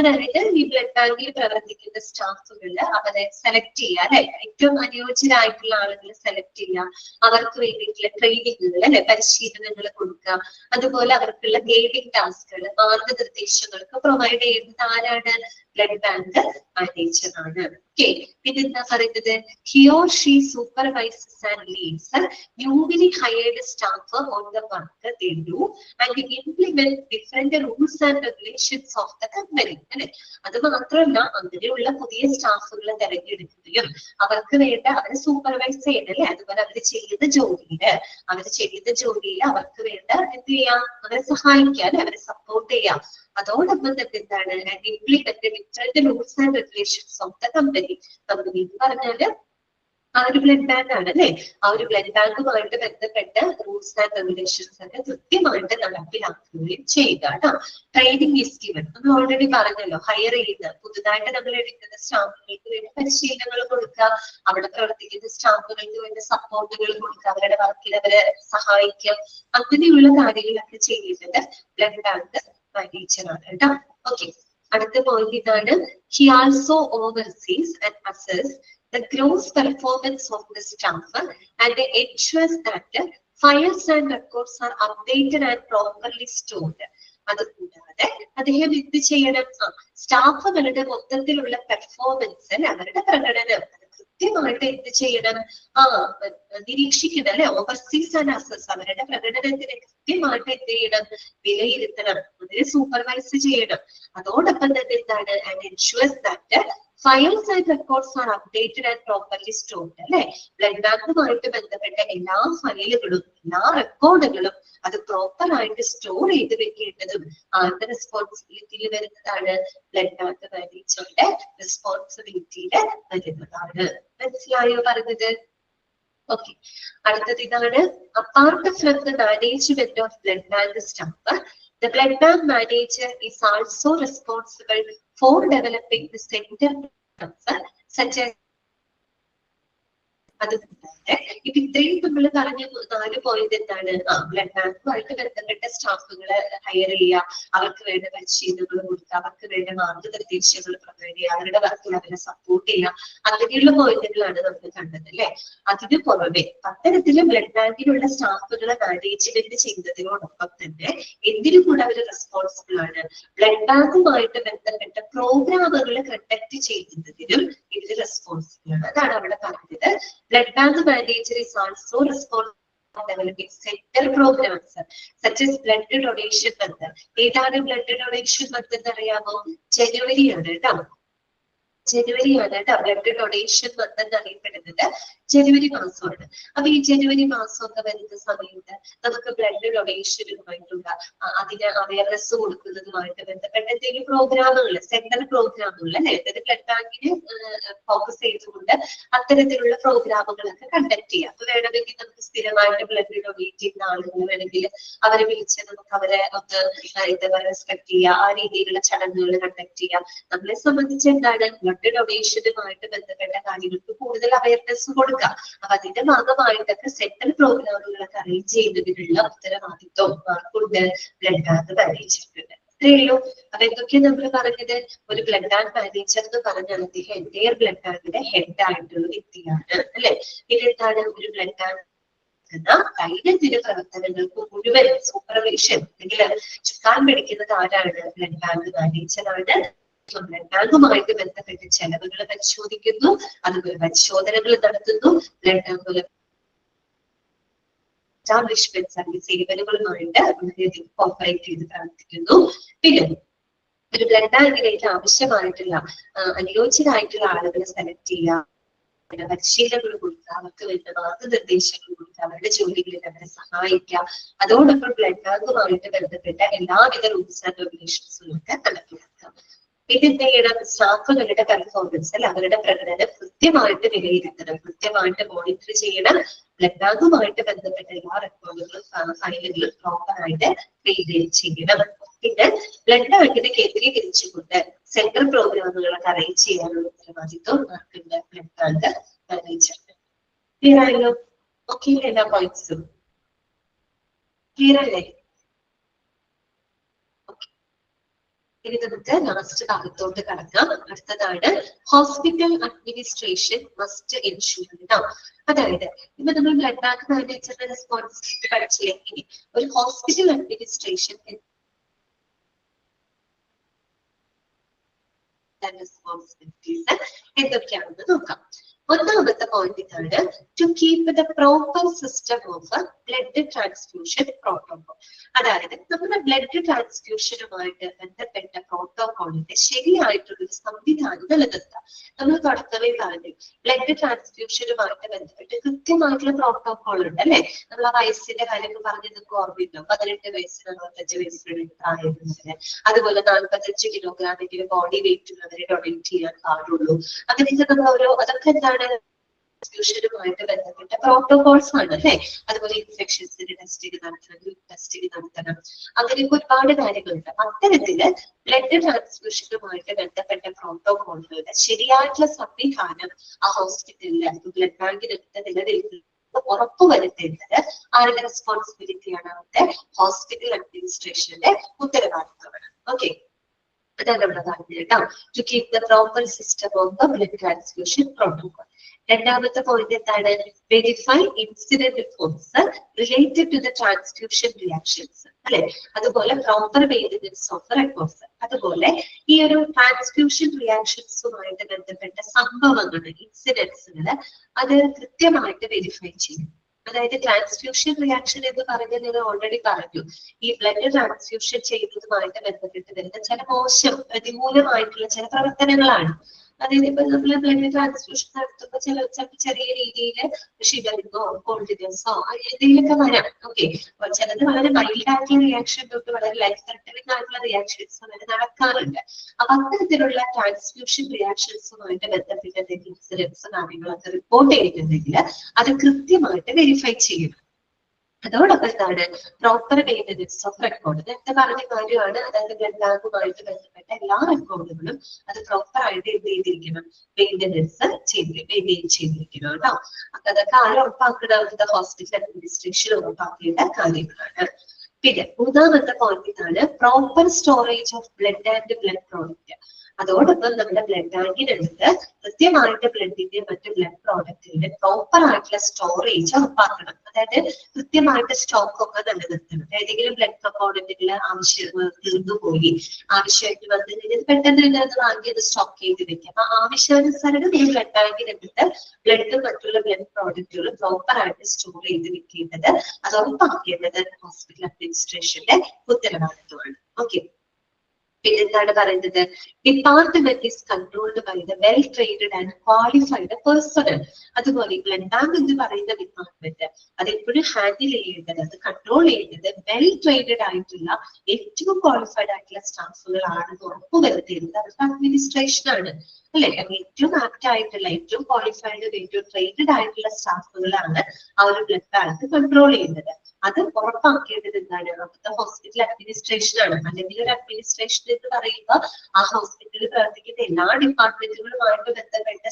അതായത് ഈ ബ്ലഡ് ബാങ്കിൽ പ്രവർത്തിക്കുന്ന സ്റ്റാഫുകള് അവരെ സെലക്ട് ചെയ്യുക അല്ലെ, ഏറ്റവും അനുയോജ്യരായിട്ടുള്ള ആളുകളെ സെലക്ട് ചെയ്യുക, അവർക്ക് വേണ്ടിയിട്ടുള്ള ട്രെയിനിങ്ങുകൾ അല്ലെ, പരിശീലനങ്ങൾ കൊടുക്കുക, അതുപോലെ അവർക്കുള്ള ഗൈഡിങ് ടാസ്കുകൾ, മാർഗനിർദ്ദേശങ്ങൾക്ക് പ്രൊവൈഡ് ചെയ്യുന്നത് ആരാണ്? ബ്ലഡ് ബാങ്ക് മാനേജർ ആണ്. ഓക്കെ, പിന്നെ എന്താ പറയുന്നത്? He or she supervises and leads newly hired staff on the work they do and implement different rules and regulations of the company അല്ലെ. അത് മാത്രമല്ല, അങ്ങനെയുള്ള പുതിയ സ്റ്റാഫുകളെ തെരഞ്ഞെടുക്കുകയും അവർക്ക് വേണ്ട അവരെ സൂപ്പർവൈസ് ചെയ്യണം അല്ലെ, അതുപോലെ അവർ ചെയ്യുന്ന ജോലിയിൽ അവർക്ക് വേണ്ട എന്ത് ചെയ്യാം? അവരെ സഹായിക്കാം അല്ലെ, അവരെ സപ്പോർട്ട് ചെയ്യാം. അതോടൊപ്പം തന്നെ എന്താണ്? Implement different rules and regulations of the company. Company എന്ന് പറഞ്ഞാല് ആ ഒരു ബ്ലഡ് ബാങ്ക് ആണ് അല്ലെ, ആ ഒരു ബ്ലഡ് ബാങ്കുമായിട്ട് ബന്ധപ്പെട്ട റൂൾസ് ആൻഡ് റെഗുലേഷൻസ് ഒക്കെ കൃത്യമായിട്ട് നടപ്പിലാക്കുകയും ചെയ്യുക കേട്ടോ. ട്രെയിനിങ് ഈസ് ഗിവൻ, നമ്മൾ ഓൾറെഡി പറഞ്ഞല്ലോ. ഹയർ ചെയ്യുന്ന പുതുതായിട്ട് നമ്മൾ എടുക്കുന്ന സ്റ്റാഫുകൾക്ക് വേണ്ടി പരിശീലനങ്ങൾ കൊടുക്കുക, അവിടെ പ്രവർത്തിക്കുന്ന സ്റ്റാഫുകൾക്ക് വേണ്ടി സപ്പോർട്ടുകൾ കൊടുക്കുക, അവരുടെ വർക്കിൽ അവരെ സഹായിക്കുക, അങ്ങനെയുള്ള കാര്യങ്ങളൊക്കെ ചെയ്യുന്നത് ബ്ലഡ് ബാങ്ക് മാനേജർ ആണ് കേട്ടോ. ഓക്കെ, അടുത്ത പോയിന്റ് ഇതാണ്. He also oversees and assess the gross performance of the staff and ensures that files and records are updated and properly stored. അതുകൂടാതെ അദ്ദേഹം എന്ത് ചെയ്യണം? സ്റ്റാഫുകളുടെ മൊത്തത്തിലുള്ള പെർഫോമൻസ്, അവരുടെ പ്രകടനം കൃത്യമായിട്ട് എന്ത് ചെയ്യണം? നിരീക്ഷിക്കണം അല്ലെ. ഓവർസീസ് ആൻഡ് അസസ്, അവരുടെ പ്രകടനത്തിന് കൃത്യമായിട്ട് എന്ത് ചെയ്യണം? വിലയിരുത്തണം, അതിനെ സൂപ്പർവൈസ് ചെയ്യണം. അതോടൊപ്പം തന്നെ എന്താണ്? And ensures that files and records R updated and properly stored അല്ലെ. ബ്ലഡ് ബാങ്കുമായിട്ട് ബന്ധപ്പെട്ട എല്ലാ ഫയലുകളും എല്ലാ റെക്കോർഡുകളും അത് പ്രോപ്പർ ആയിട്ട് സ്റ്റോർ ചെയ്ത് വെക്കേണ്ടതും ആരുടെ റെസ്പോൺസിബിലിറ്റിയിൽ വരുന്നതാണ്? ബ്ലഡ് ബാങ്ക് മാനേജറുടെ റെസ്പോൺസിബിലിറ്റിയിൽ വരുന്നതാണ്. മനസ്സിലായോ പറഞ്ഞത്? ഓക്കെ, അടുത്തത് ഇതാണ്. Apart from the management of blood bank staff, the blood bank manager is also responsible for developing the center such as അതുകൂടാതെ ഇപ്പൊ ഇത്രയും നമ്മൾ പറഞ്ഞ 4 പോയിന്റ് എന്താണ്? ബ്ലഡ് ബാങ്കുമായിട്ട് ബന്ധപ്പെട്ട സ്റ്റാഫുകളെ ഹയർ ചെയ്യുക, അവർക്ക് വേണ്ട പരിശീലനങ്ങൾ കൊടുക്കുക, അവർക്ക് വേണ്ട മാർഗനിർദ്ദേശങ്ങൾ പ്രൊവൈഡ് ചെയ്യുക, അവരുടെ വർക്കിൽ അവരെ സപ്പോർട്ട് ചെയ്യുക, അങ്ങനെയുള്ള പോയിന്റുകളാണ് നമ്മൾ കണ്ടത് അല്ലെ. അതിന് പുറമെ അത്തരത്തില് ബ്ലഡ് ബാങ്കിലുള്ള സ്റ്റാഫുകളെ മാനേജ്മെന്റ് ചെയ്യുന്നതിനോടൊപ്പം തന്നെ എന്തിനും കൂടെ അവർ റെസ്പോൺസിബിൾ ആണ്? ബ്ലഡ് ബാങ്കുമായിട്ട് ബന്ധപ്പെട്ട പ്രോഗ്രാമുകൾ കണ്ടക്ട് ചെയ്യുന്നതിനും ഇവര് റെസ്പോൺസിബിൾ ആണ്. അതാണ് അവിടെ പറഞ്ഞത്. Blood bank manager is also responsible for developing center programs such as blood donation method. ഏതാണ് ബ്ലഡ് ഡൊണേഷൻ മെത്തഡ് അറിയാമോ? ജനുവരിയാണ് കേട്ടോ. ജനുവരിയാണ് കേട്ടോ ബ്ലഡ് ഡൊണേഷൻ മെത്തഡ് അറിയപ്പെടുന്നത്. ജനുവരി മാസമാണ്. അപ്പൊ ഈ ജനുവരി മാസമൊക്കെ വരുന്ന സമയത്ത് നമുക്ക് ബ്ലഡ് ഡൊണേഷനുമായിട്ടുള്ള അതിന് അവയർനെസ് കൊടുക്കുന്നതുമായിട്ട് ബന്ധപ്പെട്ട എന്തെങ്കിലും പ്രോഗ്രാമുകൾ, സെന്റർ പ്രോഗ്രാമുകൾ അല്ലെ, അതായത് ബ്ലഡ് ബാങ്കിന് ഫോക്കസ് ചെയ്തുകൊണ്ട് അത്തരത്തിലുള്ള പ്രോഗ്രാമുകളൊക്കെ കണ്ടക്ട് ചെയ്യാം. അപ്പൊ വേണമെങ്കിൽ നമുക്ക് സ്ഥിരമായിട്ട് ബ്ലഡ് ഡൊണേറ്റ് ചെയ്യുന്ന ആളുകൾ വേണമെങ്കിൽ അവരെ വിളിച്ച് നമുക്ക് അവരെ ഒന്ന് എന്താ റെസ്പെക്ട് ചെയ്യുക, ആ രീതിയിലുള്ള ചടങ്ങുകൾ കണ്ടക്ട് ചെയ്യാം. നമ്മളെ സംബന്ധിച്ച് എന്താണ്? ബ്ലഡ് ഡൊണേഷനുമായിട്ട് ബന്ധപ്പെട്ട കാര്യങ്ങൾക്ക് കൂടുതൽ അവയർനെസ് കൊടുക്കുക. അപ്പൊ അതിന്റെ ഭാഗമായിട്ടൊക്കെ സെന്റർ പ്രോഗ്രാമുകളൊക്കെ അറേഞ്ച് ചെയ്യുന്നതിനുള്ള ഉത്തരവാദിത്വം കൊണ്ട് ബ്ലഡ് ബാങ്ക് മാനേജർക്കുണ്ട്. അത്രയുള്ളൂ. അപ്പൊ എന്തൊക്കെയാണ് നമ്മൾ പറഞ്ഞത്? ഒരു ബ്ലഡ് ബാങ്ക് മാനേജർ എന്ന് പറഞ്ഞാൽ അദ്ദേഹം എൻ്റയർ ബ്ലഡ് ബാങ്കിന്റെ ഹെഡ് ആയിട്ടുള്ള വ്യക്തിയാണ് അല്ലെ. പിന്നെ എന്താണ്? ഒരു ബ്ലഡ് ബാങ്ക് ദൈനംദിന പ്രവർത്തനങ്ങൾക്ക് മുഴുവൻ സൂപ്പർവിഷൻ അല്ലെങ്കിൽ ചുക്കാൻ പിടിക്കുന്നത് ആരാണ്? ബ്ലഡ് ബാങ്ക് മാനേജറാണ്. ബ്ലഡ് ബാങ്കുമായിട്ട് ബന്ധപ്പെട്ട ചെലവുകൾ പരിശോധിക്കുന്നു, അതുപോലെ പരിശോധനകൾ നടത്തുന്നു, ബ്ലഡ് ബാങ്ക് എസ്റ്റാബ്ലിഷ്മെന്റ് സർവീസ് സേവനങ്ങളുമായിട്ട് വളരെയധികം കോപ്പറേറ്റ് ചെയ്ത് പ്രവർത്തിക്കുന്നു. പിന്നെ ഒരു ബ്ലഡ് ബാങ്കിലേക്ക് ആവശ്യമായിട്ടുള്ള അനുയോജ്യരായിട്ടുള്ള ആളുകളെ സെലക്ട് ചെയ്യുക, പരിശീലനങ്ങൾ കൊടുക്കുക, അവർക്ക് വേണ്ട മാർഗനിർദ്ദേശങ്ങൾ കൊടുക്കുക, അവരുടെ ജോലികളിൽ അവരെ സഹായിക്കുക, അതോടൊപ്പം ബ്ലഡ് ബാങ്കുമായിട്ട് ബന്ധപ്പെട്ട എല്ലാവിധ റൂൾസ് ആൻഡ് റെഗുലേഷൻസും ഒക്കെ നടപ്പിലാക്കുക. പിന്നെ എന്ത് ചെയ്യണം? സ്റ്റാഫുകളുടെ പെർഫോമൻസ് അല്ലെ, അവരുടെ പ്രകടനം കൃത്യമായിട്ട് വിലയിരുത്തണം, കൃത്യമായിട്ട് മോണിറ്റർ ചെയ്യണം. ബ്ലഡ് ബാങ്കുമായിട്ട് ബന്ധപ്പെട്ട എല്ലാ റെക്കോർഡുകളും ഫയലുകളും പ്രോപ്പറായിട്ട് മെയിൻറ്റെയിൻ ചെയ്യണം. പിന്നെ ബ്ലഡ് ബാങ്കിനെ കേന്ദ്രീകരിച്ചുകൊണ്ട് സെൻട്രൽ പ്രോഗ്രാമുകളൊക്കെ അറേഞ്ച് ചെയ്യാനുള്ള ഉത്തരവാദിത്വം ആർക്കുണ്ട്? ബ്ലഡ് ബാങ്ക് മാനേജറിന്. ക്ലിയർ ആയല്ലോ? ഓക്കെ, എല്ലാ പോയിന്റ്സും ക്ലിയർ അല്ലേ? ഇനി നമുക്ക് ലാസ്റ്റ് ഭാഗത്തോട്ട് കടക്കാം. അടുത്തതാണ് ഹോസ്പിറ്റൽ അഡ്മിനിസ്ട്രേഷൻ മസ്റ്റ് എൻഷുർ. അതായത് ഇപ്പൊ നമ്മൾ ബ്ലഡ് ബാങ്ക് മാനേജറുടെ റെസ്പോൺസിബിലിറ്റി പഠിച്ചില്ലെങ്കിൽ ഒരു ഹോസ്പിറ്റൽ അഡ്മിനിസ്ട്രേഷൻ റെസ്പോൺസിബിലിറ്റീസ് എന്തൊക്കെയാണെന്ന് നോക്കാം. ഒന്നാമത്തെ പോയിന്റ് ഇതാണ്, to keep the proper system of blood transfusion protocol. അതായത് നമ്മുടെ ബ്ലഡ് ട്രാൻസ്ഫ്യൂഷനുമായിട്ട് ബന്ധപ്പെട്ട പ്രോട്ടോകോളിന്റെ ശരിയായിട്ടുള്ള സംവിധാനം നിലനിർത്തുക. നമ്മൾ തുടക്കമേ പറഞ്ഞു ബ്ലഡ് ട്രാൻസ്ഫ്യൂഷനുമായിട്ട് ബന്ധപ്പെട്ട് കൃത്യമായിട്ടുള്ള പ്രോട്ടോകോൾ ഉണ്ട് അല്ലെ. നമ്മൾ ആ വയസ്സിന്റെ കാര്യങ്ങൾ പറഞ്ഞ് നിങ്ങൾക്ക് ഓർമ്മയുണ്ടോ? 18 വയസ്സിന് 45 വയസ്സിനുള്ളിൽ പ്രായമുള്ളവര്, അതുപോലെ 45 കിലോഗ്രാമെങ്കിലും ബോഡി വെയിറ്റ് ഉള്ളവരെ ഡൊണേറ്റ് ചെയ്യാൻ പാടുള്ളൂ. അങ്ങനെയൊക്കെ നമ്മൾ അതൊക്കെ എന്താണ് ട്രാൻസ്ഫ്യൂഷനുമായിട്ട് ബന്ധപ്പെട്ട പ്രോട്ടോകോൾസ് ആണ് അല്ലെ. അതുപോലെ ഇൻഫെക്ഷൻസിന്റെ ടെസ്റ്റിംഗ് നടത്തണം, ടെസ്റ്റിംഗ് നടത്തണം, അങ്ങനെയൊക്കെ ഒരുപാട് കാര്യങ്ങളുണ്ട്. അത്തരത്തില് ബ്ലഡ് ട്രാൻസ്ഫ്യൂഷനുമായിട്ട് ബന്ധപ്പെട്ട പ്രോട്ടോകോളുകളുടെ ശരിയായിട്ടുള്ള സംവിധാനം ആ ഹോസ്പിറ്റലിൽ ബ്ലഡ് ബാങ്കിനൊക്കെ നിലനിൽക്കുന്നത് ഉറപ്പുവരുത്തേണ്ടത് ആരുടെ റെസ്പോൺസിബിലിറ്റിയാണ്? അവരുടെ ഹോസ്പിറ്റൽ അഡ്മിനിസ്ട്രേഷന്റെ ഉത്തരവാദിത്തമാണ്. ഓക്കെ, അതാണ് നമ്മുടെ പറഞ്ഞത് കേട്ടോ. To keep the proper system of the blood transfusion protocol. രണ്ടാമത്തെ പോയിന്റ് എന്താണ്? Verify incident reports related to the transfusion reactions അല്ലെ. അതുപോലെ പ്രോപ്പർ മെയിൻ്റനൻസ് ഓഫ് റെക്കോർഡ്സ്. അതുപോലെ ഈ ഒരു ട്രാൻസ്ഫ്യൂഷൻ റിയാക്ഷൻസുമായിട്ട് ബന്ധപ്പെട്ട സംഭവങ്ങൾ, ഇൻസിഡൻസുകൾ അത് കൃത്യമായിട്ട് വെരിഫൈ ചെയ്യും. അതായത് ട്രാൻസ്ഫ്യൂഷൻ റിയാക്ഷൻ എന്ന് പറഞ്ഞാൽ ഞാൻ ഓൾറെഡി പറഞ്ഞു, ഈ ബ്ലഡ് ട്രാൻസ്ഫ്യൂഷൻ ചെയ്യുന്നതുമായിട്ട് ബന്ധപ്പെട്ട് വരുന്ന ചില മോശം പ്രതികൂലമായിട്ടുള്ള ചില പ്രവർത്തനങ്ങളാണ്. അതായത് ഇപ്പൊ നമ്മൾ ബ്ലഡ് ട്രാൻസ്ഫ്യൂഷൻ നടത്തുമ്പോൾ ചിലപ്പോൾ ചെറിയ രീതിയിൽ ഷിവറിങ്ങോ കോൾഡിനെസ്സോ എന്തെങ്കിലുമൊക്കെ വരാം. ഓക്കെ, ചിലത് വളരെ മൈൽഡ് ആയിട്ടുള്ള റിയാക്ഷൻ തൊട്ട് വളരെ ലൈഫ് ത്രെട്ടനിങ് ആയിട്ടുള്ള റിയാക്ഷൻസ് വരെ നടക്കാറുണ്ട്. അപ്പൊ അത്തരത്തിലുള്ള ട്രാൻസ്ഫ്യൂഷൻ റിയാക്ഷൻസുമായിട്ട് ബന്ധപ്പെട്ട എന്തെങ്കിലും ഇൻസിഡൻസ് കാര്യങ്ങളൊക്കെ റിപ്പോർട്ട് ചെയ്തിട്ടുണ്ടെങ്കിൽ അത് കൃത്യമായിട്ട് വെരിഫൈ ചെയ്യണം. അതോടൊപ്പം എന്താണ്? Proper maintenance of record. നേരത്തെ പറഞ്ഞ കാര്യമാണ്. അതായത് ബ്ലഡ് ബാങ്കുമായിട്ട് ബന്ധപ്പെട്ട എല്ലാ റെക്കോർഡുകളും അത് പ്രോപ്പർ ആയിട്ട് എന്ത് ചെയ്തിരിക്കണം? മെയിൻറ്റെയിൻ ചെയ്തിരിക്കണം കേട്ടോ. അപ്പൊ അതൊക്കെ ആരും ഉറപ്പാക്കുന്നത് ഹോസ്പിറ്റൽ അഡ്മിനിസ്ട്രേഷൻ ഉറപ്പാക്കേണ്ട കാര്യങ്ങളാണ്. പിന്നെ മൂന്നാമത്തെ പോയിന്റ് ഇതാണ്, proper storage of blood and blood product. അതോടൊപ്പം നമ്മുടെ ബ്ലഡ് ബാങ്കിനടുത്ത് കൃത്യമായിട്ട് ബ്ലഡിന്റെ മറ്റു ബ്ലഡ് പ്രോഡക്റ്റിന്റെ പ്രോപ്പർ ആയിട്ടുള്ള സ്റ്റോറേജ് ഉറപ്പാക്കണം. അതായത് കൃത്യമായിട്ട് സ്റ്റോക്ക് ഒക്കെ നിലനിർത്തണം. ഏതെങ്കിലും ബ്ലഡ് കമ്പോണന്റുകൾ തീർന്നു പോയി, ആവശ്യമായിട്ട് വന്നു കഴിഞ്ഞാൽ പെട്ടെന്ന് തന്നെ അത് വാങ്ങി അത് സ്റ്റോക്ക് ചെയ്ത് വെക്കാം. അപ്പൊ ആവശ്യാനുസരണം ഈ ബ്ലഡ് ബാങ്കിനടുത്ത് ബ്ലഡും മറ്റുള്ള ബ്ലഡ് പ്രോഡക്റ്റുകളും പ്രോപ്പർ ആയിട്ട് സ്റ്റോർ ചെയ്ത് വെക്കേണ്ടത്, അത് ഉറപ്പാക്കേണ്ടത് ഹോസ്പിറ്റൽ അഡ്മിനിസ്ട്രേഷന്റെ ഉത്തരവാദിത്വമാണ്. ഓക്കെ, പിന്നെന്താണ് പറയുന്നത്? Department is controlled by the well trained and qualified personnel. അതുപോലെ ബ്ലഡ് ബാങ്ക് എന്ന് പറയുന്ന ഡിപ്പാർട്ട്മെന്റ് അത് എപ്പോഴും ഹാൻഡിൽ ചെയ്യേണ്ടത്, അത് കൺട്രോൾ ചെയ്യേണ്ടത് വെൽ ട്രെയിൻഡ് ആയിട്ടുള്ള ഏറ്റവും ക്വാളിഫൈഡ് ആയിട്ടുള്ള സ്റ്റാഫുകളാണെന്ന് ഉറപ്പുവരുത്തേണ്ടത് അവരുടെ അഡ്മിനിസ്ട്രേഷൻ ആണ് അല്ലെ. അപ്പൊ ഏറ്റവും ആപ്റ്റ് ആയിട്ടുള്ള, ഏറ്റവും ക്വാളിഫൈഡ്, ഏറ്റവും ട്രെയിൻഡ് ആയിട്ടുള്ള സ്റ്റാഫുകളാണ് ആ ഒരു ബ്ലഡ് ബാങ്ക് കൺട്രോൾ ചെയ്യുന്നത്. അത് ഉറപ്പാക്കേണ്ടത് എന്താണ്? അവിടുത്തെ ഹോസ്പിറ്റൽ അഡ്മിനിസ്ട്രേഷൻ ആണ്. അല്ലെങ്കിൽ ഒരു അഡ്മിനിസ്ട്രേഷൻ എന്ന് പറയുമ്പോൾ ആ ഹോസ്പിറ്റലിൽ പ്രവർത്തിക്കുന്ന എല്ലാ ഡിപ്പാർട്ട്മെന്റുകളുമായിട്ട് ബന്ധപ്പെട്ട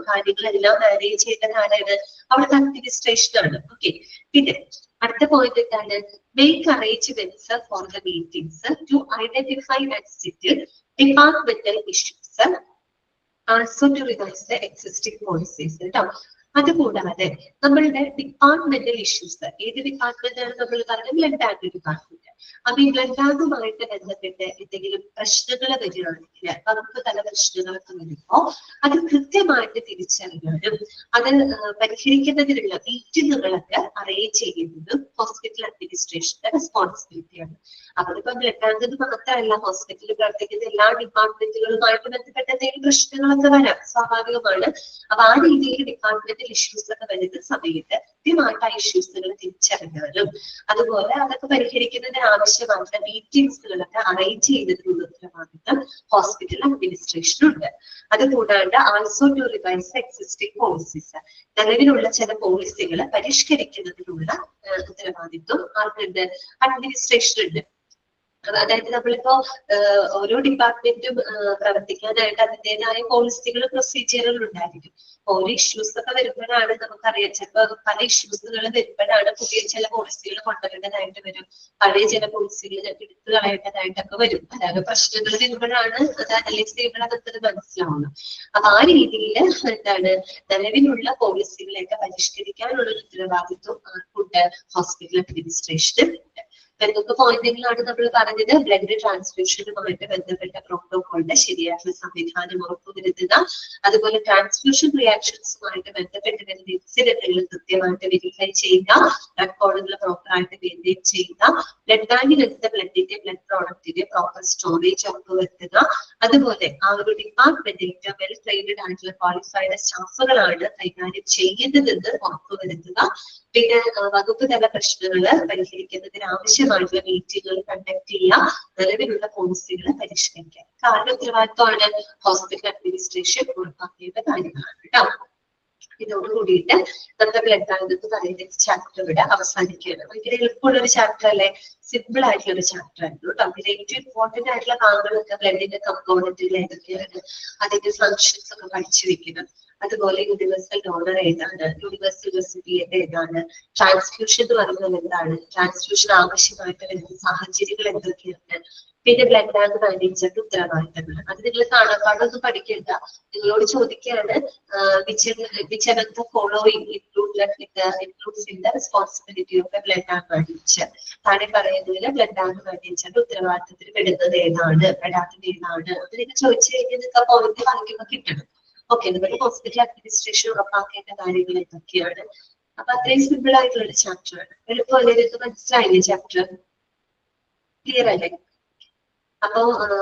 കാര്യങ്ങളെല്ലാം മാനേജ് ചെയ്യേണ്ടത് ആരാണ്? അവിടുത്തെ അഡ്മിനിസ്ട്രേഷൻ ആണ്. ഓക്കെ, പിന്നെ അടുത്ത പോയിന്റ് എന്താണ്? Make arrangements for the meetings to identify and settle departmental issues, also to revise the existing policies കേട്ടോ. അതുകൂടാതെ നമ്മളുടെ ഡിപ്പാർട്ട്മെന്റൽ ഇഷ്യൂസ്, ഏത് ഡിപ്പാർട്ട്മെന്റ് ആണ് നമ്മൾ പറഞ്ഞത്? Blood bank department. അപ്പൊ ഈ ബ്ലഡ് ബാങ്കുമായിട്ട് ബന്ധപ്പെട്ട് എന്തെങ്കിലും പ്രശ്നങ്ങൾ വരികയാണെങ്കിൽ, നമുക്ക് പല പ്രശ്നങ്ങളൊക്കെ വരുമ്പോ അത് കൃത്യമായിട്ട് തിരിച്ചറിയാനും അത് പരിഹരിക്കുന്നതിനുള്ള മീറ്റിങ്ങുകളൊക്കെ അറേഞ്ച് ചെയ്യുന്നതും ഹോസ്പിറ്റൽ അഡ്മിനിസ്ട്രേഷന്റെ റെസ്പോൺസിബിലിറ്റിയാണ്. അതിപ്പോ ബ്ലഡ് ബാങ്ക് മാത്രമല്ല, ഹോസ്പിറ്റലിൽ പ്രവർത്തിക്കുന്ന എല്ലാ ഡിപ്പാർട്ട്മെന്റുകളുമായിട്ട് ബന്ധപ്പെട്ട എന്തെങ്കിലും പ്രശ്നങ്ങളൊക്കെ വരാം, സ്വാഭാവികമാണ്. അപ്പൊ ആ രീതിയിൽ ഡിപ്പാർട്ട്മെന്റൽ ഇഷ്യൂസ് ഒക്കെ വരുന്ന സമയത്ത് കൃത്യമായിട്ട് ആ ഇഷ്യൂസുകൾ തിരിച്ചറിയാനും അതുപോലെ അതൊക്കെ പരിഹരിക്കുന്നതിന് ആവശ്യമായിട്ടുള്ള മീറ്റിംഗ്സുകളൊക്കെ അറേഞ്ച് ചെയ്തിട്ടുള്ള ഉത്തരവാദിത്തം ഹോസ്പിറ്റൽ അഡ്മിനിസ്ട്രേഷനുണ്ട്. അതുകൂടാണ്ട് also to revise existing policies, നിലവിലുള്ള ചില പോളിസികൾ പരിഷ്കരിക്കുന്നതിനുള്ള ഉത്തരവാദിത്വം ആർക്കുണ്ട്? അഡ്മിനിസ്ട്രേഷനുണ്ട്. അതായത് നമ്മളിപ്പോ ഓരോ ഡിപ്പാർട്ട്മെന്റും പ്രവർത്തിക്കാനായിട്ട് അതിൻ്റെതായ പോളിസികളും പ്രൊസീജിയറുകളും ഉണ്ടായിരിക്കും. ഓരോ ഇഷ്യൂസ് ഒക്കെ വരുമ്പോഴാണ് നമുക്കറിയാം, ചിലപ്പോൾ പല ഇഷ്യൂസുകൾ വരുമ്പോഴാണ് പുതിയ ചില പോളിസികൾ കൊണ്ടുവരേണ്ടതായിട്ട് വരും, പഴയ ചില പോളിസികൾ എടുത്തു കളയേണ്ടതായിട്ടൊക്കെ വരും. അതായത് പ്രശ്നങ്ങൾ വരുമ്പോഴാണ് അത് അനലൈസ് ചെയ്യുമ്പോൾ അതൊക്കെ മനസ്സിലാവുന്നു. അപ്പൊ ആ രീതിയിൽ എന്താണ് നിലവിലുള്ള പോളിസികളെയൊക്കെ പരിഷ്കരിക്കാനുള്ള ഉത്തരവാദിത്വം ആർക്കുണ്ട്? ഹോസ്പിറ്റൽ അഡ്മിനിസ്ട്രേഷന് ഉണ്ട്. എന്തൊക്കെ പോയിന്റുകളാണ് നമ്മൾ പറഞ്ഞത്? ബ്ലഡ് ട്രാൻസ്ഫ്യൂഷനുമായിട്ട് ബന്ധപ്പെട്ട പ്രോട്ടോകോളിന്റെ ശരിയായിട്ടുള്ള സംവിധാനം ഉറപ്പുവരുത്തുക, അതുപോലെ ട്രാൻസ്ഫ്യൂഷൻ റിയാക്ഷൻസുമായിട്ട് ബന്ധപ്പെട്ട് വരുന്ന ഇൻസിഡന്റുകൾ കൃത്യമായിട്ട് വെരിഫൈ ചെയ്യുക, റെക്കോർഡുകൾ പ്രോപ്പറായിട്ട് മെയിൻറ്റെയിൻ ചെയ്യുക, ബ്ലഡ് ബാങ്കിലെടുത്ത ബ്ലഡിന്റെ ബ്ലഡ് പ്രോഡക്റ്റിന്റെ പ്രോപ്പർ സ്റ്റോറേജ് ഉറപ്പുവരുത്തുക, അതുപോലെ ആ ഒരു ഡിപ്പാർട്ട്മെന്റ് ഏറ്റവും വെൽ ട്രെയിൻഡ് ആയിട്ടുള്ള ക്വാളിഫൈഡ് സ്റ്റാഫുകളാണ് കൈകാര്യം ചെയ്യുന്നതെന്ന് ഉറപ്പുവരുത്തുക. പിന്നെ വകുപ്പ് തല പ്രശ്നങ്ങൾ പരിഹരിക്കുന്നതിന് ആവശ്യമായിട്ടുള്ള മീറ്റിംഗുകൾ കണ്ടക്ട് ചെയ്യുക, നിലവിലുള്ള പോളിസികൾ പരിഷ്കരിക്കുക. കാരണം ഉത്തരവാദിത്വമാണ് ഹോസ്പിറ്റൽ അഡ്മിനിസ്ട്രേഷൻ ഉറപ്പാക്കേണ്ട കാര്യങ്ങളാണ് കേട്ടോ. ഇതോടുകൂടിയിട്ട് നമ്മുടെ ബ്ലഡ് ബാങ്ക് എന്ന് പറയുന്ന ചാപ്റ്റർ ഇവിടെ അവസാനിക്കുകയാണ്. ഭയങ്കര എളുപ്പമുള്ള ഒരു ചാപ്റ്റർ അല്ലേ, സിമ്പിൾ ആയിട്ടുള്ള ഒരു ചാപ്റ്റർ ആയിരുന്നു കേട്ടോ. പിന്നെ ഏറ്റവും ഇമ്പോർട്ടന്റ് ആയിട്ടുള്ള ഭാഗങ്ങളൊക്കെ ബ്ലഡിന്റെ കമ്പോണന്റുകൾ ഏതൊക്കെയാണ്, അതിന്റെ ഫങ്ഷൻസ് ഒക്കെ പഠിച്ചു വെക്കണം. അതുപോലെ യൂണിവേഴ്സൽ ഡോണർ ഏതാണ്, യൂണിവേഴ്സൽ റെസിപ്പിയന്റ് ഏതാണ്, ട്രാൻസ്ഫ്യൂഷൻ എന്ന് പറയുന്നത് എന്താണ്, ട്രാൻസ്ഫ്യൂഷൻ ആവശ്യമായിട്ട് വരുന്ന സാഹചര്യങ്ങൾ എന്തൊക്കെയാണ്, പിന്നെ ബ്ലഡ് ബാങ്ക് മാനേജറിന്റെ ഉത്തരവാദിത്തങ്ങൾ. അത് നിങ്ങൾ കാണാപ്പാടൊന്നും പഠിക്കേണ്ട, നിങ്ങളോട് ചോദിക്കുകയാണ് which among the following includes in the responsibility of a blood bank manager. താഴെ പറയുന്നതിൽ ബ്ലഡ് ബാങ്ക് മാനേജറിന്റെ ഉത്തരവാദിത്തത്തിൽ പെടുന്നത് ഏതാണ്, പെടാത്തത് ഏതാണ്, അത് നിങ്ങൾ ചോദിച്ചു കഴിഞ്ഞാൽ നിങ്ങൾക്ക് ആ പോയിന്റ് വാങ്ങിക്കുമ്പോൾ കിട്ടണം. ഓക്കെ, നമ്മുടെ ഹോസ്പിറ്റൽ അഡ്മിനിസ്ട്രേഷൻ ഉറപ്പാക്കേണ്ട കാര്യങ്ങൾ എന്തൊക്കെയാണ്. അപ്പൊ അത്രയും സിമ്പിൾ ആയിട്ടുള്ള ഒരു ചാപ്റ്റർ ആണ്. എളുപ്പമല്ലേ, നിങ്ങൾക്ക് മനസ്സിലായില്ലേ ചാപ്റ്റർ? ക്ലിയർ അല്ലേ? അപ്പോ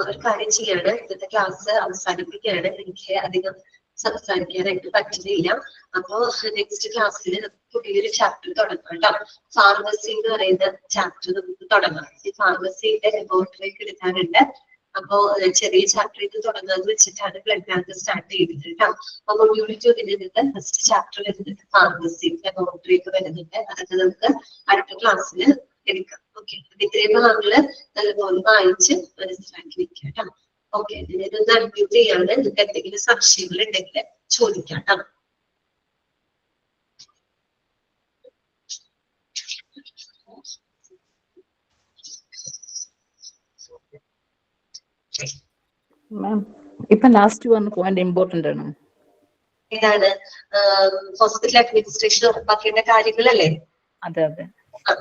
ഒരു കാര്യം ചെയ്യാണ്, ഇന്നത്തെ ക്ലാസ് അവസാനിപ്പിക്കുകയാണ്. എനിക്ക് അധികം സംസാരിക്കാനായിട്ട് പറ്റുന്നില്ല. അപ്പോ നെക്സ്റ്റ് ക്ലാസ്സിൽ പുതിയൊരു ചാപ്റ്റർ തുടങ്ങാം കേട്ടോ. ഫാർമസി എന്ന് പറയുന്ന ചാപ്റ്റർ നമുക്ക് തുടങ്ങാം. ഈ ഫാർമസിയുടെ ലബോറട്ടറിക്ക് എടുക്കാനുണ്ട്. അപ്പോ ചെറിയ ചാപ്റ്റർ ഇത് തുടങ്ങാന്ന് വെച്ചിട്ടാണ് ബ്ലഡ് ബാങ്ക് സ്റ്റാർട്ട് ചെയ്തത് കേട്ടോ. അപ്പൊ യൂണിറ്റ് ഒന്നിന്റെ ഫസ്റ്റ് ചാപ്റ്റർ വരുന്നുണ്ട്, ഫാർമസി ലബോറട്ടറി ഒക്കെ വരുന്നുണ്ട്. അതൊക്കെ നമുക്ക് അടുത്ത ക്ലാസ്സിൽ എടുക്കാം. ഓക്കെ, ഇത്രയും ഭാഗങ്ങള് നല്ലപോലെ വായിച്ച് മനസ്സിലാക്കി വെക്കാം കേട്ടോ. ഓക്കെ, ഞാനൊന്ന് അൺമ്യൂട്ട് ചെയ്യാണ്. നിങ്ങൾക്ക് എന്തെങ്കിലും സംശയങ്ങൾ ഉണ്ടെങ്കിൽ ചോദിക്കാം കേട്ടോ. മാം, ഇപ്പൊ ലാസ്റ്റ് വന്ന പോയിന്റ് ഇമ്പോർട്ടന്റ് ആണ്. ഇതാണ് ഹോസ്പിറ്റൽ അഡ്മിനിസ്ട്രേഷൻ ഉറപ്പാക്കേണ്ട കാര്യങ്ങളല്ലേ? അതെ അതെ,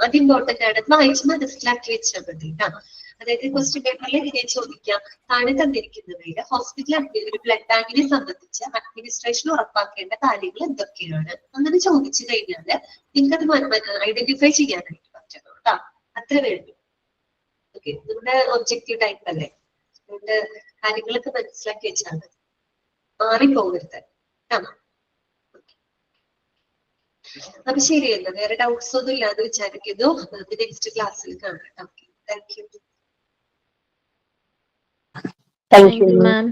അത് ഇമ്പോർട്ടന്റ് ആണ്. വായിച്ച് മനസ്സിലാക്കി വെച്ചാൽ മതി കേട്ടോ. അതായത് ക്വസ്റ്റ്യൻ പേപ്പറിൽ ഇങ്ങനെ ചോദിക്കാം, താഴെ തന്നിരിക്കുന്നവയിൽ ഹോസ്പിറ്റൽ ഒരു ബ്ലഡ് ബാങ്കിനെ സംബന്ധിച്ച് അഡ്മിനിസ്ട്രേഷൻ ഉറപ്പാക്കേണ്ട കാര്യങ്ങൾ എന്തൊക്കെയാണ് അങ്ങനെ ചോദിച്ചു കഴിഞ്ഞാല് നിങ്ങൾക്ക് അത് ഐഡന്റിഫൈ ചെയ്യാനായിട്ട് പറ്റണം കേട്ടോ. അത്ര വേണ്ടു. ഓക്കെ, നമ്മുടെ ഒബ്ജക്റ്റീവ് ടൈപ്പ് അല്ലേ, അതുകൊണ്ട് കാര്യങ്ങളൊക്കെ മനസ്സിലാക്കി വെച്ചാൽ മതി, മാറിപ്പോകരുത് കേട്ടോ. അപ്പൊ ശരിയല്ല, വേറെ ഡൗട്ട്സ് ഒന്നും ഇല്ലാന്ന് വിചാരിക്കുന്നു. നെക്സ്റ്റ് ക്ലാസ്സിൽ കാണാം. Thank you. Thank you. Ma'am.